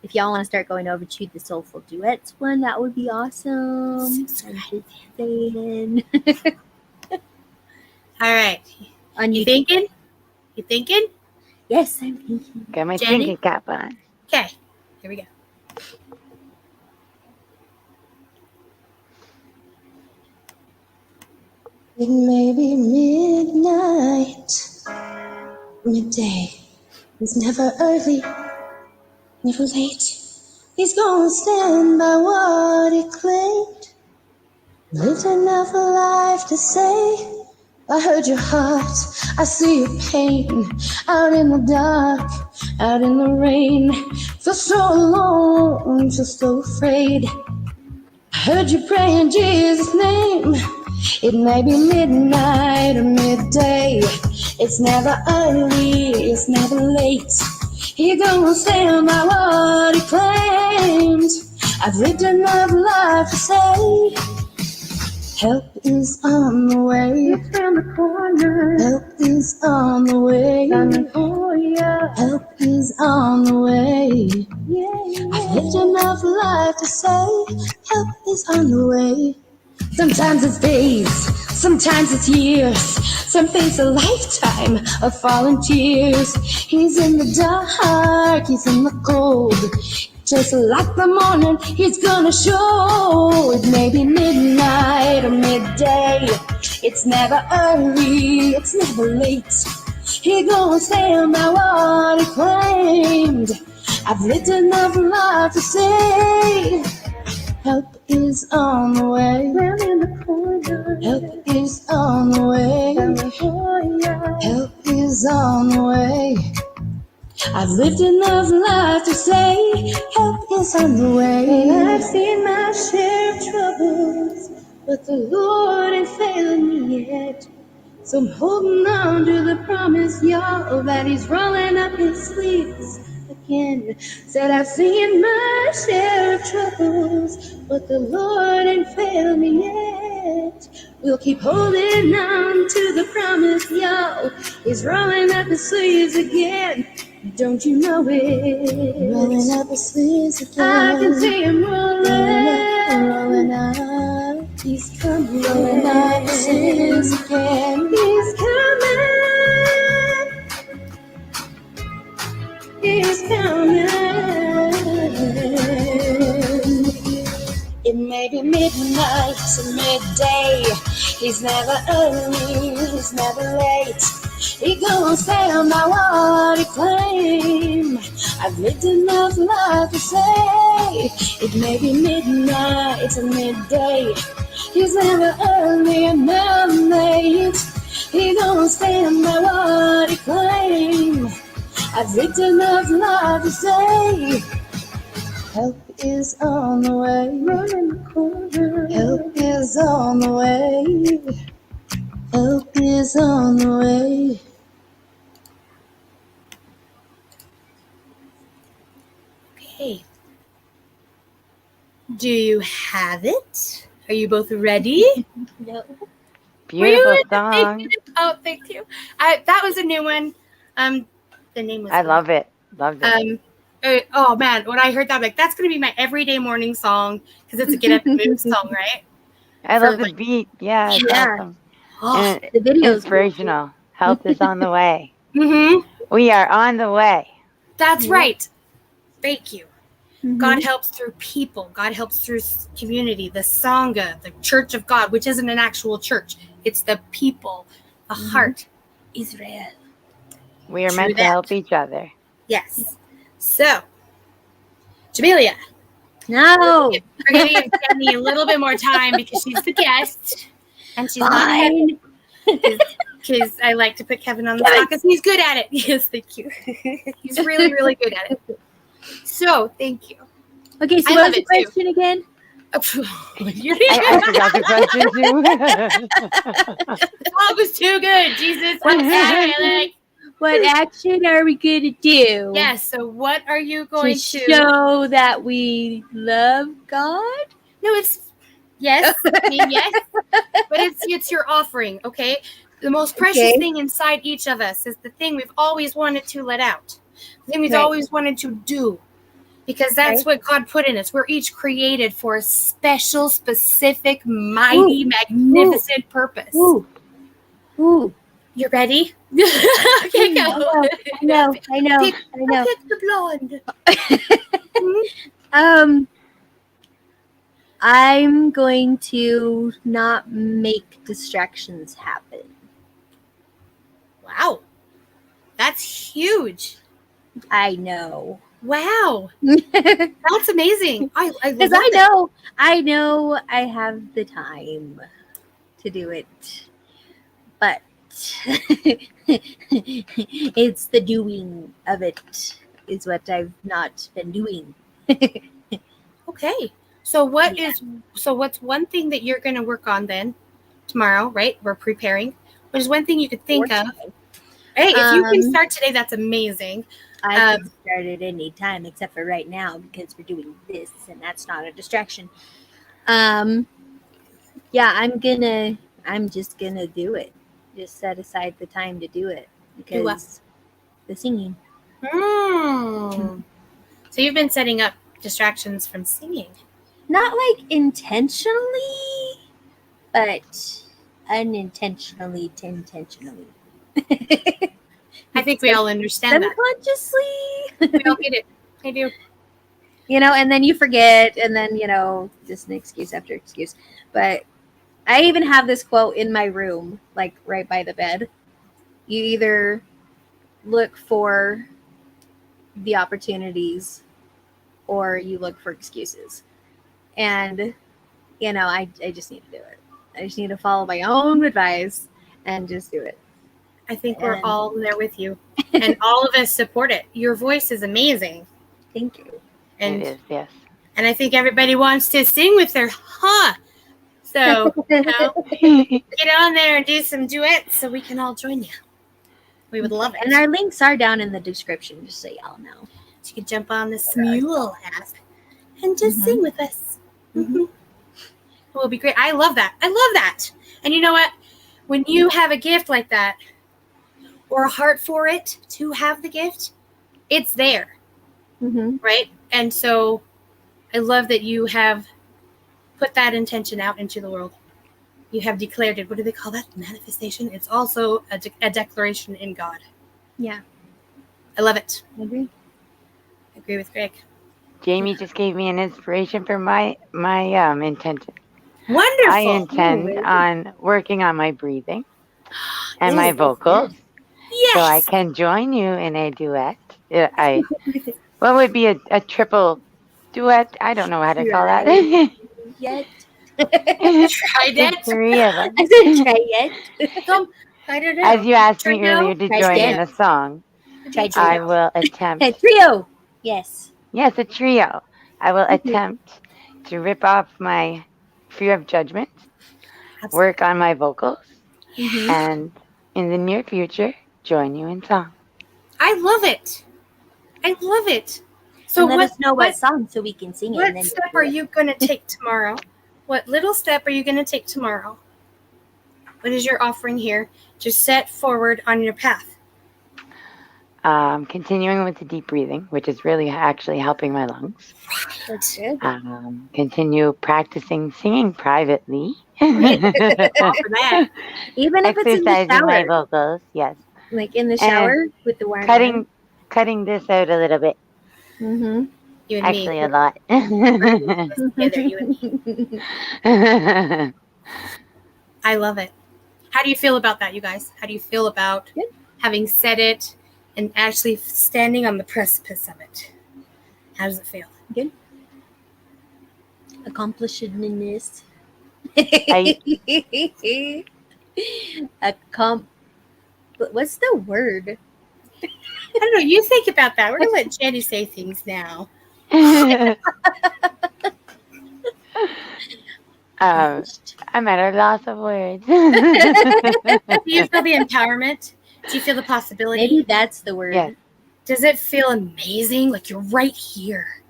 if y'all want to start going over to the Soulful Duets one, that would be awesome. I'm just saying. All right. On You YouTube. thinking? You thinking? Yes, I'm thinking. Got my Jenny? thinking cap on. Okay, here we go. It may be midnight, midday. It's never early, never late. He's gonna stand by what he claimed. Lived enough life to say, I heard your heart, I see your pain. Out in the dark, out in the rain. Feel so alone, feel so afraid. I heard you pray in Jesus' name. It may be midnight or midday. It's never early, it's never late. He gonna stand by what he claimed. I've lived enough life to say, help is on the way. It's around the corner. Help is on the way. Oh yeah. Help is on the way. Yeah. I've lived enough life to say, help is on the way. Sometimes it's days, sometimes it's years, some things a lifetime of fallen tears. He's in the dark, he's in the cold. Just like the morning, he's gonna show. It may be midnight or midday. It's never early, it's never late. He gonna stand by what he claimed. I've lived enough life to say, help is on the way. Round in the corner. Help is on the way. Help is on the way. I've lived enough life to say, help is on the way. And I've seen my share of troubles, but the Lord ain't failed me yet. So I'm holding on to the promise, y'all, that he's rolling up his sleeves again. Said I've seen my share of troubles, but the Lord ain't failed me yet. We'll keep holding on to the promise, yo. He's rolling up his sleeves again. Don't you know it? Rolling up his sleeves again. I can see him rolling up. He's coming. Rolling up his sleeves again. He's coming. He's coming. It may be midnight to midday. He's never early, he's never late. He gonna stand by what he claim. I've lived enough life to say. It may be midnight to midday. He's never early and never late. He gonna stand by what he claim. I've lived enough life to say. Help is on the way, running the corner. Help is on the way. Help is on the way. Okay. Do you have it? Are you both ready? No. Beautiful Really? song. Oh, thank you. That was a new one. The name was. I love it. Loved it. Oh man, when I heard that, I'm like, that's gonna be my everyday morning song because it's a get up and move song, right? I for love the like- beat. Yeah, it's Yeah. awesome. Oh, And The video's inspirational. Help is on the way. mm-hmm. We are on the way. That's Yeah. right. Thank you. Mhm. God helps through people. God helps through community. The Sangha, the Church of God, which isn't an actual church. It's the people, the heart, Israel. We are True meant to that. help each other. Yes. So, Jamelia, No. we're going to give Jami a little bit more time because she's the guest. And she's not Fine. because I like to put Kevin on the spot because he's good at it. Yes, thank you. He's really, really good at it. So, thank you. Okay, so I what love was the it, too. question again? I forgot the question too. That was too good. Jesus, I'm sorry. Like, What action are we going to do? yes. So, what are you going To to? show that we love God? No, it's yes. I mean, yes, but it's your offering. Okay. The most precious Okay. thing inside each of us is the thing we've always wanted to let out. The thing we've Right. always wanted to do. Because that's what God put in us. We're each created for a special, specific, mighty, magnificent purpose. Ooh. Ooh. You ready? Okay, go. I know. Pick the blonde. I'm going to not make distractions happen. Wow. That's huge. I know. Wow. Because That's amazing. I love I know I have the time to do it. But it's the doing of it is what I've not been doing. Okay. So what's one thing that you're going to work on then tomorrow, right? We're preparing. What is one thing you could think of? Hey, if you can start today, that's amazing. I can start at any time except for right now because we're doing this and that's not a distraction. Yeah, I'm just gonna do it. Just set aside the time to do it because the singing. So you've been setting up distractions from singing. Not like intentionally, but unintentionally to intentionally. I think we all understand that. Subconsciously. We all get it. I do. And then you forget, and then, just an excuse after excuse. But I even have this quote in my room, like right by the bed. You either look for the opportunities or you look for excuses. And, I just need to do it. I just need to follow my own advice and just do it. I think we're all there with you. And all of us support it. Your voice is amazing. Thank you. And, it is, yes. And I think everybody wants to sing with their So, get on there and do some duets so we can all join you. We would love it. And our links are down in the description, just so y'all know. So you can jump on the Smule app and just sing with us. It will be great. I love that. I love that. And you know what? When you have a gift like that, or a heart for it to have the gift, it's there, right? And so I love that you have put that intention out into the world. You have declared it. What do they call that? Manifestation. It's also a declaration in God. Yeah. I love it. I agree. I agree with Greg. Jamie just gave me an inspiration for my intention. Wonderful. I intend on working on my breathing and my vocals, Yes. so I can join you in a duet. What would be a triple duet? I don't know how to call that. Yet. Tried The it. three of us. I said try yet. I don't know. As you asked me Trio? earlier to Try join again. in a song, Try I trio. will attempt. Trio. Yes. Yes, a trio. I will attempt to rip off my fear of judgment, work on my vocals, and in the near future, join you in song. I love it. I love it. So And let us know what song so we can sing it. What And then step are you going to take tomorrow? What little step are you going to take tomorrow? What is your offering here to set forward on your path? Continuing with the deep breathing, which is really actually helping my lungs. That's good. Continue practicing singing privately. Offer that. Even if it's in the Exercising my shower. vocals, yes. Like in the shower with the wire. Cutting this out a little bit. Mm-hmm. You and Actually, me. a lot. Together, you and me. I love it. How do you feel about that, you guys? How do you feel about having said it and actually standing on the precipice of it? How does it feel? Good. Accomplishedness. What's the word? I don't know. You think about that. We're going to let Jenny say things now. I'm at a loss of words. Do you feel the empowerment? Do you feel the possibility? Maybe that's the word. Yes. Does it feel amazing? Like you're right here.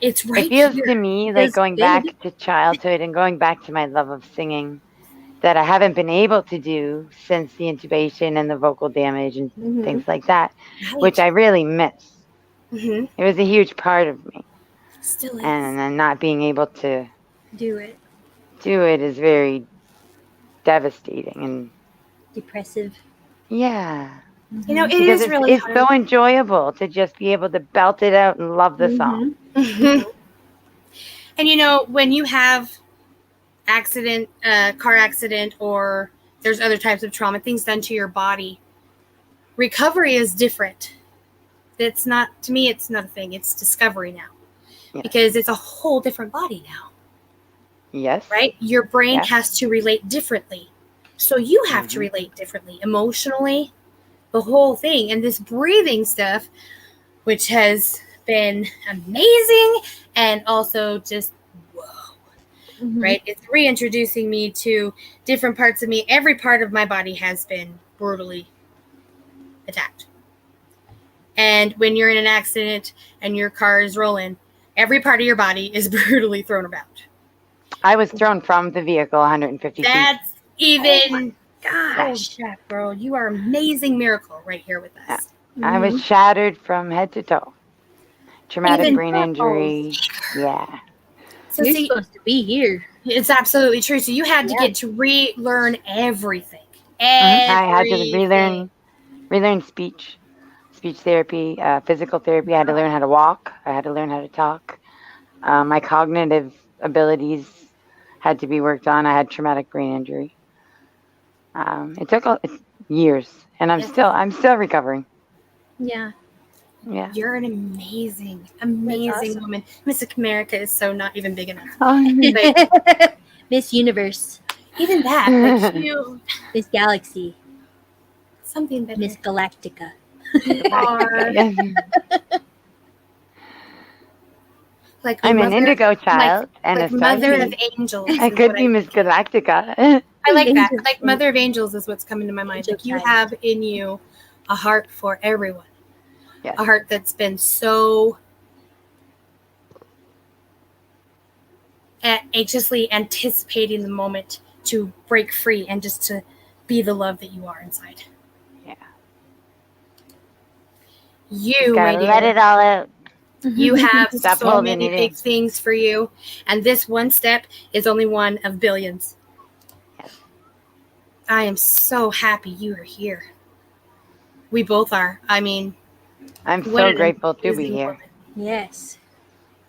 It's right It feels here. to me like going back to childhood and going back to my love of singing that I haven't been able to do since the intubation and the vocal damage and things like that, which I really miss. Mm-hmm. It was a huge part of me. Still is. And then not being able to do it is very devastating and depressive. Yeah. You know, because is really it's so enjoyable to just be able to belt it out and love the song. Mm-hmm. And you know, when you have car accident, or there's other types of trauma, things done to your body, recovery is different. It's not, to me, it's not a thing. It's discovery now. Yes. Because it's a whole different body now. Yes. Right? Your brain has to relate differently. So you have to relate differently, emotionally, the whole thing. And this breathing stuff, which has been amazing and also just right? It's reintroducing me to different parts of me. Every part of my body has been brutally attacked. And when you're in an accident and your car is rolling, every part of your body is brutally thrown about. I was thrown from the vehicle 150 feet. That's even, gosh, girl, you are an amazing miracle right here with us. I was shattered from head to toe. Traumatic brain injury. Yeah. So you're supposed to be here. It's absolutely true. So you had to get to relearn everything. I had to relearn speech therapy, physical therapy. I had to learn how to walk. I had to learn how to talk. My cognitive abilities had to be worked on. I had traumatic brain injury. It took years, and I'm still recovering. Yeah. Yeah. You're an amazing awesome woman. Miss America is so not even big enough. Miss Universe. Even that, like you. Miss Galaxy. Something better. Miss Galactica. Like I'm an indigo child and like a mother of angels. I could be Miss Galactica. I like that. Like mother of angels is what's coming to my mind. Like you have in you a heart for everyone. Yes. A heart that's been so anxiously anticipating the moment to break free and just to be the love that you are inside. Yeah. You, my Gotta dear, let it all out. you have Stop so holding many it big in. things for you, and this one step is only one of billions. Yes. I am so happy you are here. We both are. I mean, I'm what so an grateful to be amazing here. woman. Yes.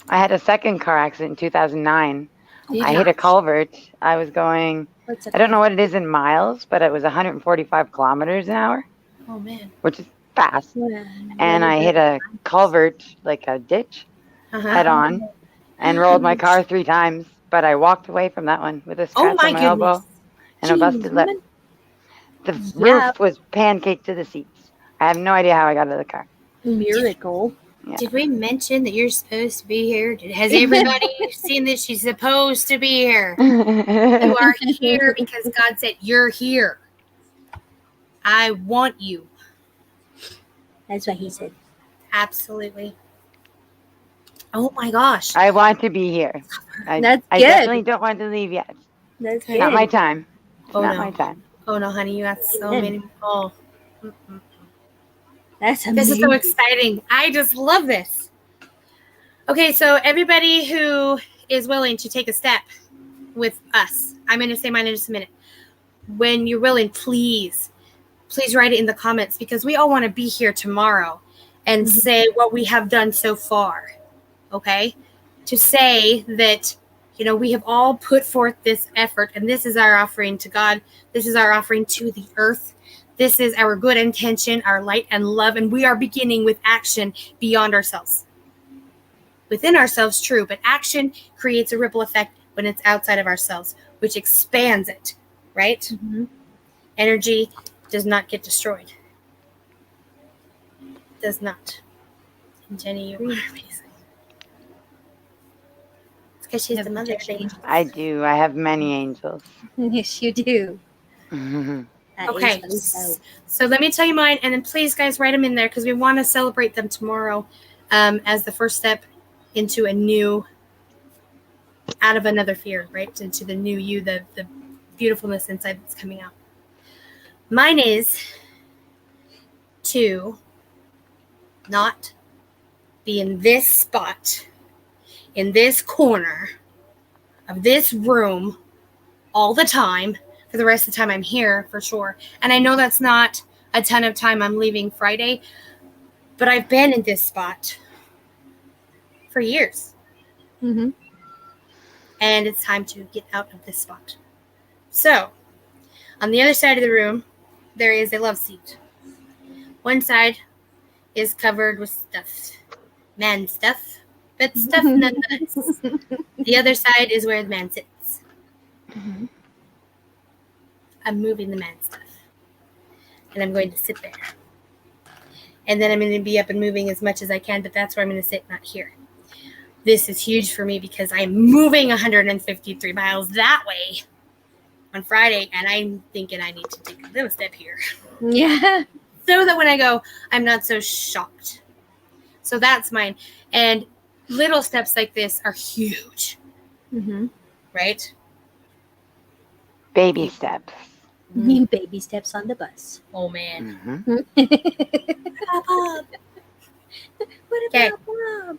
I had a second car accident in 2009. Did I you? hit a culvert. I was going, What's I don't know what it is in miles, but it was 145 kilometers an hour, Oh man. which is fast. What And is I it? hit a culvert, like a ditch, Uh-huh. head on, and rolled my car 3 times. But I walked away from that one with a Oh scratch my on my goodness. elbow and a Jeez, busted lip. woman. The Yeah. roof was pancaked to the seats. I have no idea how I got out of the car. Miracle. Yeah. Did we mention that you're supposed to be here? Has everybody seen that she's supposed to be here? You are here because God said you're here. I want you. That's what he said. Absolutely. Oh my gosh. I want to be here. That's I good. definitely don't want to leave yet. That's Okay. Not good. my time. Oh Not no. my time. Oh no, honey, you got so Amen. many. Oh. Mm-mm. That's This is amazing. so exciting. I just love this. Okay, so everybody who is willing to take a step with us, I'm going to say mine in just a minute. When you're willing, please write it in the comments because we all want to be here tomorrow and say what we have done so far. Okay? To say that, we have all put forth this effort and this is our offering to God. This is our offering to the earth. This is our good intention, our light and love, and we are beginning with action beyond ourselves. Within ourselves, true, but action creates a ripple effect when it's outside of ourselves, which expands it, right? Mhm. Energy does not get destroyed. Does not. And Jenny, you are amazing. It's because she's You have the mother of protection. angels. I do. I have many angels. Yes, you do. Mhm. That is Okay, what he said. so let me tell you mine, and then please, guys, write them in there because we want to celebrate them tomorrow as the first step into a new, out of another fear, right? Into the new you, the beautifulness inside that's coming out. Mine is to not be in this spot, in this corner of this room all the time for the rest of the time I'm here, for sure. And I know that's not a ton of time. I'm leaving Friday, but I've been in this spot for years. Mm-hmm. And it's time to get out of this spot. So, on the other side of the room, there is a love seat. One side is covered with stuff, man stuff, but stuff nonetheless. The other side is where the man sits. Mhm. I'm moving the man stuff. And I'm going to sit there. And then I'm going to be up and moving as much as I can, but that's where I'm going to sit, not here. This is huge for me because I'm moving 153 miles that way on Friday, and I'm thinking I need to take a little step here. Yeah. So that when I go, I'm not so shocked. So that's mine. And little steps like this are huge, Mm-hmm. right? Baby steps. Baby steps on the bus. Oh, man. Mhm. What Okay. about Bob?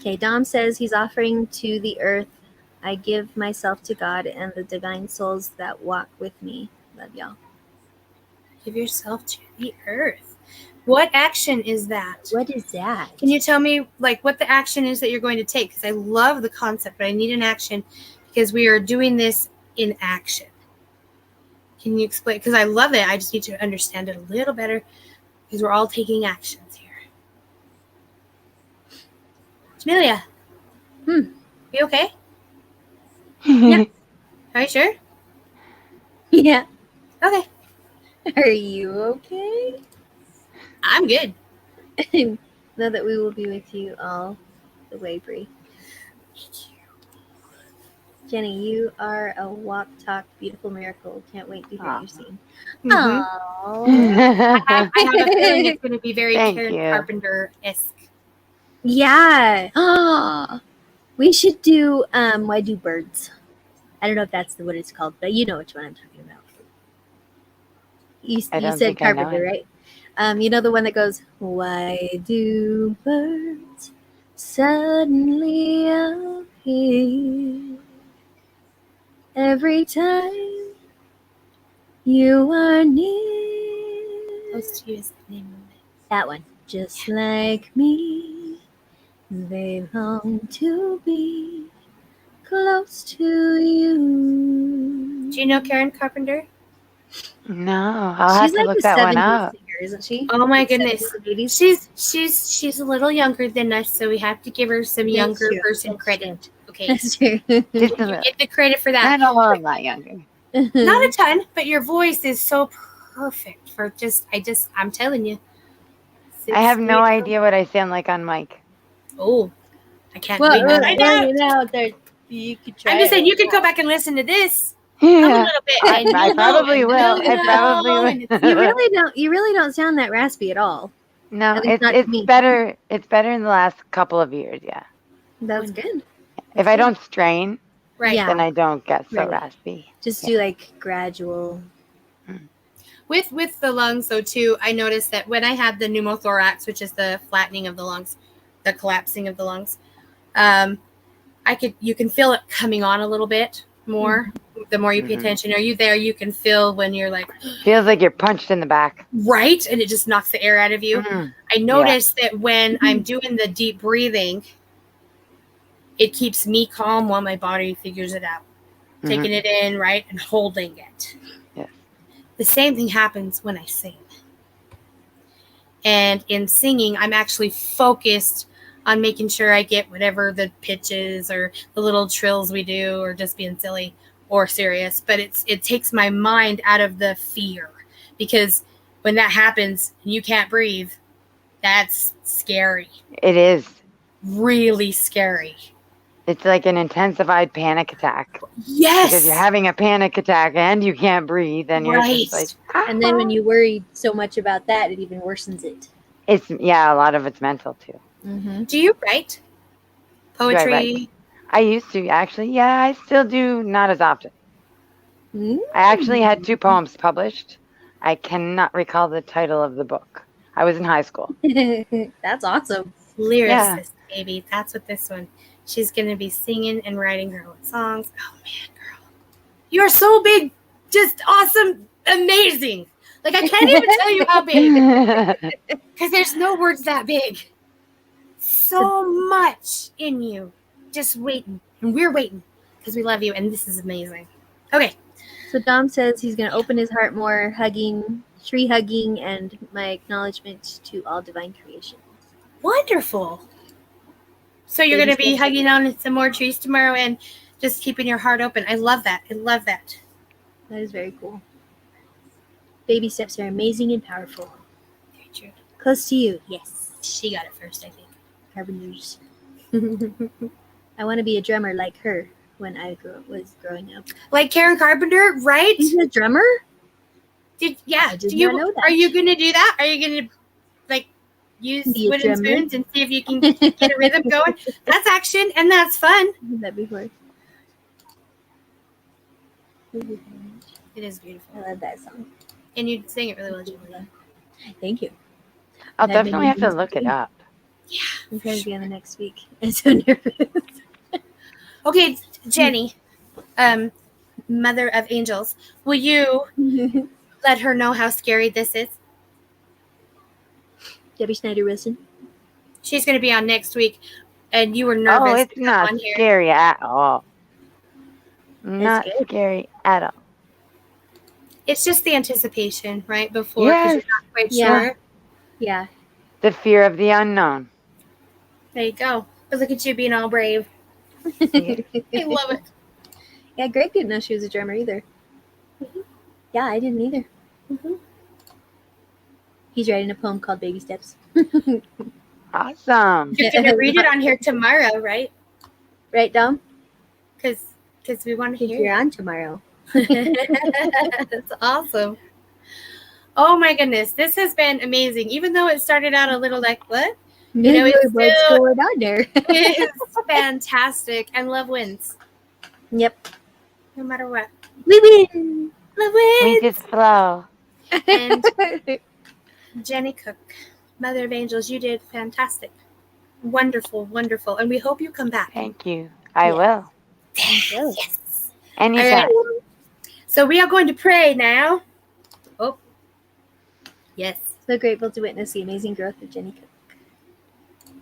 Okay, Dom says he's offering to the earth. I give myself to God and the divine souls that walk with me. Love y'all. Give yourself to the earth. What action is that? What is that? Can you tell me what the action is that you're going to take? Because I love the concept, but I need an action because we are doing this in action. Can you explain? Because I love it. I just need to understand it a little better because we're all taking actions here. Jamelia. You okay? Yeah. Are you sure? Yeah. Okay. Are you okay? I'm good. Know that we will be with you all the way, Bree. Jenny, you are a walk, talk, beautiful miracle. Can't wait to hear you sing. Mhm. Oh, I have a feeling it's going to be very Thank Karen you. Carpenter-esque. yeah. Oh, We should do Why Do Birds? I don't know if that's what it's called, but you know which one I'm talking about. You I don't said think I know Carpenter, it. right? You know the one that goes, Why do birds suddenly appear every time you are near? Close to you is the name of it. That one. Just like me, they long to be close to you. Do you know Karen Carpenter? No, I'll have She's to like look the that one 70s up. singer, isn't she? Oh my Like goodness. 70s and 80s? She's a little younger than us, so we have to give her some That's younger true. person That's credit. Okay. That's true. Just a You little. get the credit for that. Not a whole lot younger. Not a ton, but your voice is so perfect for I'm telling you. I have no idea what I sound like on mic. Oh, I can't Well, wait to find out. you know, you could try I'm just saying, it. you can go back and listen to this. Hum a Yeah, little bit. And I you'll know, probably and will. you'll I know, probably and will. You really don't sound that raspy at all. No, At least not to it's me. better. It's better in the last couple of years. Yeah. That's good. If I don't strain, right. Yeah. then I don't get so Right. raspy. Just Yeah. do like gradual. With the lungs, though, too, I noticed that when I had the pneumothorax, which is the flattening of the lungs, the collapsing of the lungs, you can feel it coming on a little bit more the more you pay attention. Are you there? You can feel when you're like, Feels like you're punched in the back. right, and it just knocks the air out of you. I noticed that when I'm doing the deep breathing, it keeps me calm while my body figures it out. Taking it in, right, and holding it. Yes. The same thing happens when I sing. And in singing, I'm actually focused on making sure I get whatever the pitches or the little trills we do, or just being silly or serious. But it takes my mind out of the fear, because when that happens and you can't breathe, that's scary. It is. Really scary. It's like an intensified panic attack. Yes. Because you're having a panic attack and you can't breathe, and you're just like. And then when you worry so much about that, it even worsens it. It's a lot of it's mental too. Do you write poetry? Do I write? I used to actually. Yeah, I still do, not as often. I actually had 2 poems published. I cannot recall the title of the book. I was in high school. That's awesome. Lyricist, baby. That's what this one. She's going to be singing and writing her own songs. Oh, man, girl. You're so big. Just awesome. Amazing. Like, I can't even tell you how big. Because there's no words that big. So much in you. Just waiting. And we're waiting. Because we love you. And this is amazing. Okay. So Dom says he's going to open his heart more, tree hugging, and my acknowledgement to all divine creation. Wonderful. So you're going to be hugging on some more trees tomorrow and just keeping your heart open. I love that. I love that. That is very cool. Baby steps are amazing and powerful. Very true. Close to you, yes. She got it first, I think. Carpenters. I want to be a drummer like her when I was growing up. Like Karen Carpenter, right? She's a drummer? Did not know that. Are you going to do that? Are you going to like use wooden spoons and see if you can get a rhythm going? That's action and that's fun. That'd be fun. It is beautiful. I love that song. And you sing it really well, Julia. Thank you. I'll definitely have to look it up. Yeah. I'm trying to be on the next week. I'm so nervous. Okay, Jenny, mother of angels, will you let her know how scary this is? Debbie Snyder Wilson. She's going to be on next week, and you were nervous. Oh, it's to come not on here. scary at all. Not scary at all. It's just the anticipation, right? Before, Yes. because you're not quite sure. Yeah. The fear of the unknown. There you go. But look at you being all brave. I love it. Yeah, Greg didn't know she was a drummer either. Yeah, I didn't either. He's writing a poem called Baby Steps. Awesome. You're going to read it on here tomorrow, right? Right, Dom? Because we want to hear You're on tomorrow. That's awesome. Oh my goodness, this has been amazing. Even though it started out a little like, what? You know, it's what's still going on there? it's fantastic, and love wins, Yep. no matter what. We win. Love We wins. just flow. And Jenny Cook, Mother of Angels, you did fantastic, wonderful, wonderful, and we hope you come back. Thank you. I Yeah. will. Yes. Anytime. All right. So we are going to pray now. Oh, yes. So grateful to witness the amazing growth of Jenny Cook.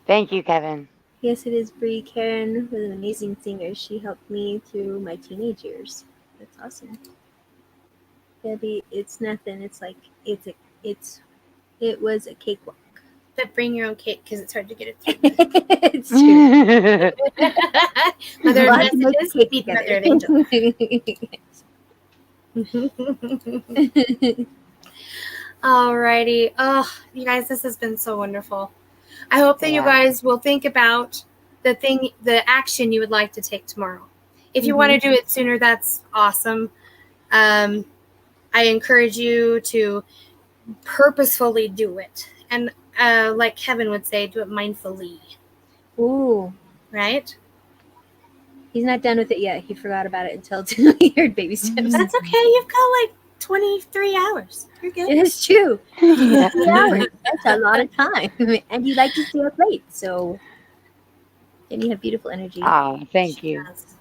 Thank you, Kevin. Yes, it is Bree. Karen was an amazing singer. She helped me through my teenage years. That's awesome. Debbie, it's nothing. It's like it was a cakewalk. But bring your own cake because it's hard to get it through. It's true. Mother of We'll have to make Messages, a cake meet together. Mother of Angels. Alrighty. Oh, you guys, this has been so wonderful. I hope that you Yeah. guys will think about the action you would like to take tomorrow. If you want to do it sooner, that's awesome. I encourage you to purposefully do it. And like Kevin would say, do it mindfully, Ooh, right? he's not done with it yet. He forgot about it until he heard baby steps. That's okay. You've got like 23 hours. You're good. It is true. Yeah. 3 hours. That's a lot of time. And you like to stay up late, so then you have beautiful energy. Oh, thank you. Yes.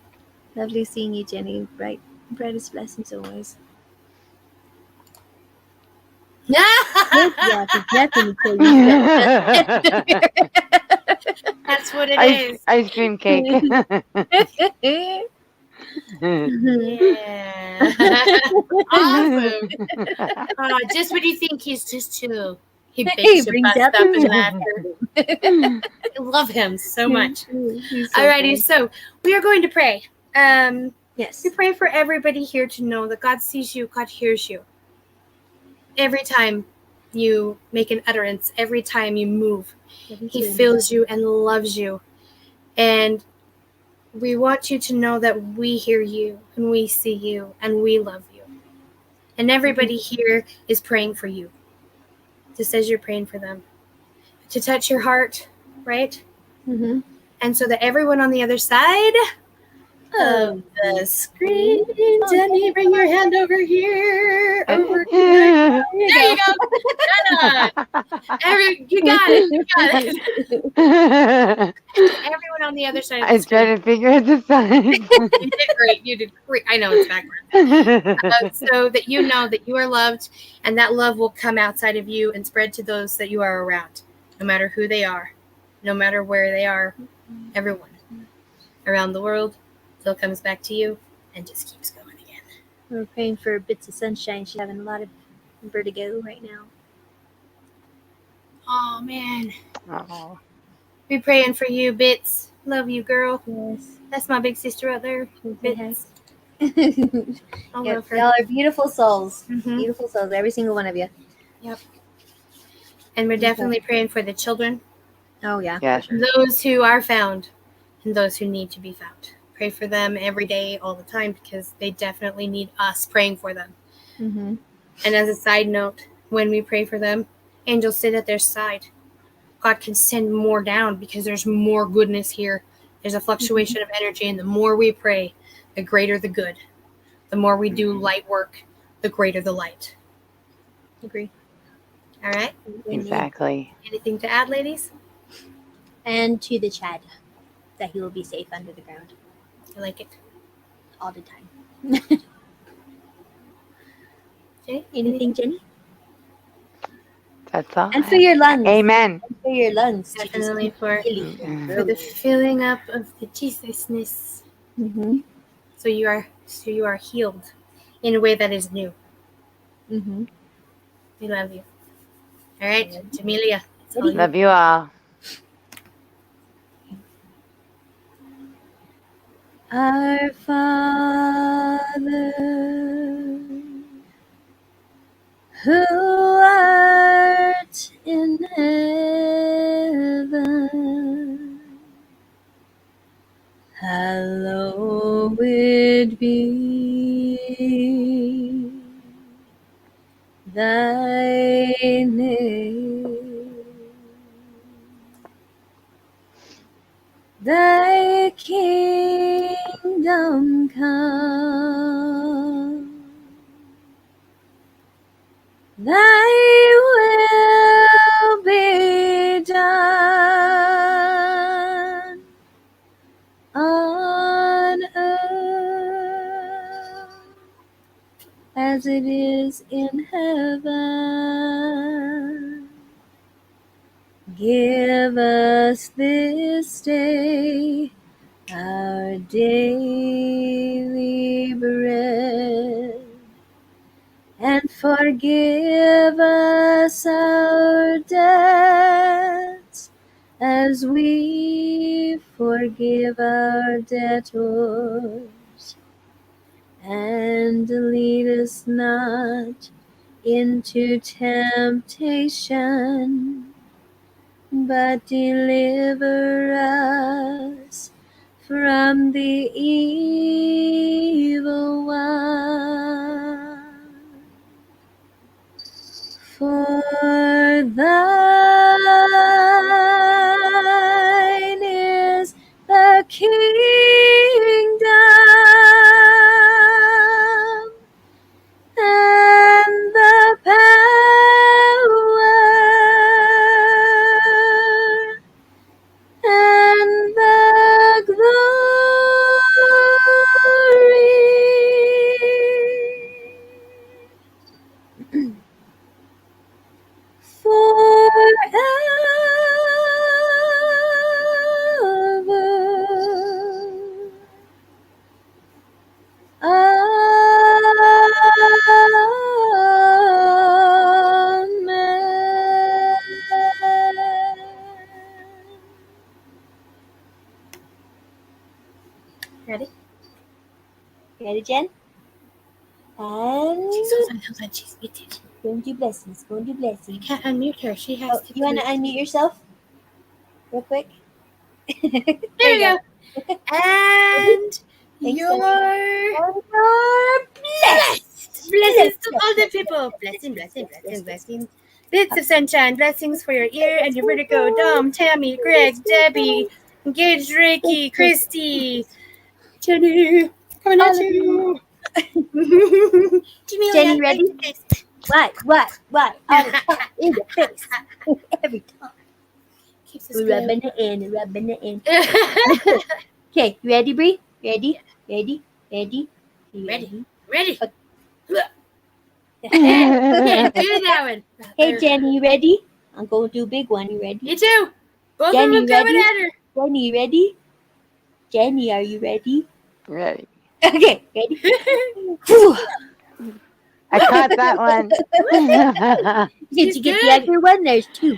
Lovely seeing you, Jenny. Brightest blessings always. Yeah, because nothing until you That's what it is. Ice cream cake. Yeah. Awesome. Just when you think he's just chill, he He bakes your brings best up stuff his and laughter. I love him so much. He's so Alrighty, cool. so we are going to pray. Yes. We pray for everybody here to know that God sees you, God hears you. Every time you make an utterance, every time you move, He feels you and loves you. And we want you to know that we hear you and we see you and we love you. And everybody here is praying for you, just as you're praying for them. To touch your heart, right? Mm-hmm. And so that everyone on the other side of the screen, Jenny, bring your hand over here. Over here. There you go. Right on. You got it. You got it. Everyone on the other side of the I screen. tried to figure out the sign. You did great. You did great. I know it's backwards. So that you know that you are loved, and that love will come outside of you and spread to those that you are around, no matter who they are, no matter where they are, everyone around the world. Still comes back to you and just keeps going again. We're praying for Bits of Sunshine. She's having a lot of vertigo right now. Oh man, Oh. we praying for you, Bits. Love you, girl. Yes. That's my big sister out there, Bits. I Yep, love her. y'all are beautiful souls. Mhm. Beautiful souls, every single one of you. And we're definitely praying for the children, Oh yeah. Yes. For sure. those who are found, and those who need to be found. Pray for them every day, all the time, because they definitely need us praying for them. Mm-hmm. And as a side note, when we pray for them, angels sit at their side. God can send more down because there's more goodness here. There's a fluctuation of energy, and the more we pray, the greater the good. The more we do light work, the greater the light. Agree. All right? Exactly. Anything to add, ladies? And to the Chad, that he will be safe under the ground I like it. all the time. Okay. Anything, Jenny? That's all. And for your lungs. Amen. And for your lungs. to just Definitely keep for healing. the filling up of the Jesusness. Mm-hmm. So you are healed in a way that is new. Mm-hmm. We love you. All right, Jamelia. it's all you. Love you all. Our Father, who art in heaven, hallowed be thy name. Thy kingdom come. Thy will be done on earth as it is in heaven. Give us this day our daily bread, and forgive us our debts as we forgive our debtors. And lead us not into temptation, but deliver us from the evil one. For thine is the kingdom and the power and the glory forever. Amen. Ready? Ready, Jen? And Hold on. She's muted. go and do blessings. Go and do blessings. Can't unmute her. She has to. You want to unmute yourself real quick? There we go. And Thanks, you're You're blessed. blessings to all the people. Blessing. Bits of sunshine, blessings for your ear and your vertigo. Dom, Tammy, Greg, Debbie, Engaged Reiki, Christy, Jenny, coming at you. Jenny, ready? What? All the time in the face. Every time. Keeps us We're going. rubbing it in. Okay, you ready, Bree? Ready? Ready. Okay. Yeah, do that one. Hey, Jenny, you ready? I'm going to do a big one. You ready? You too. Both Jenny, of them coming ready? at her. Jenny, you ready? Jenny, are you ready? Ready. Okay, ready? I caught that one. Did She's you get good. the other one? There's two.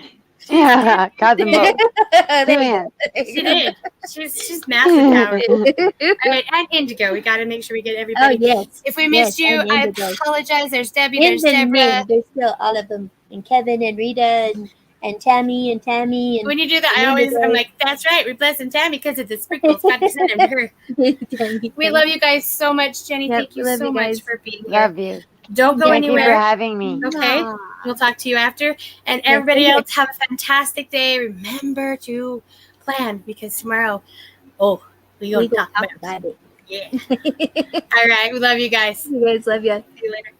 Yeah, caught them both. There Two we go. hands. She did. She's massive power. All right, and Indigo. We got to make sure we get Oh, everybody. yes. If we missed Yes, you, and I Indigo. apologize. There's Debbie. In There's the Deborah. name, there's still all of them. And Kevin and Rita and Tammy and When you do that, I'm Indigo. like, that's right. We're blessing Tammy because of the sprinkles. God send them to her. We love you guys so much, Jenny. Yep, Thank you love so you much guys. for being here. Love you. Don't go Thank you for anywhere. having me. Okay. We'll talk to you after. And everybody else, have a fantastic day. Remember to plan because tomorrow, we're We going to gonna talk talk about it. about it. Yeah. All right. We love you guys. You guys, love you. See you later.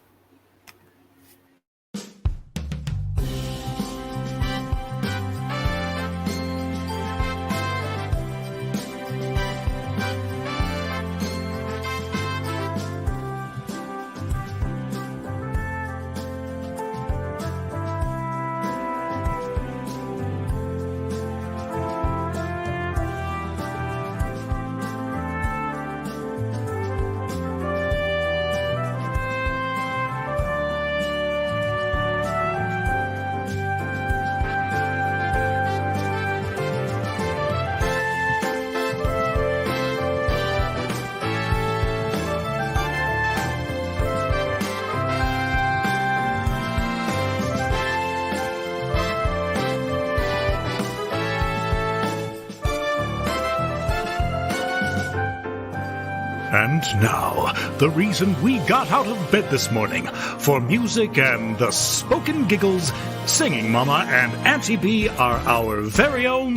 And now, the reason we got out of bed this morning for music and the spoken giggles, Singing Mama and Auntie B are our very own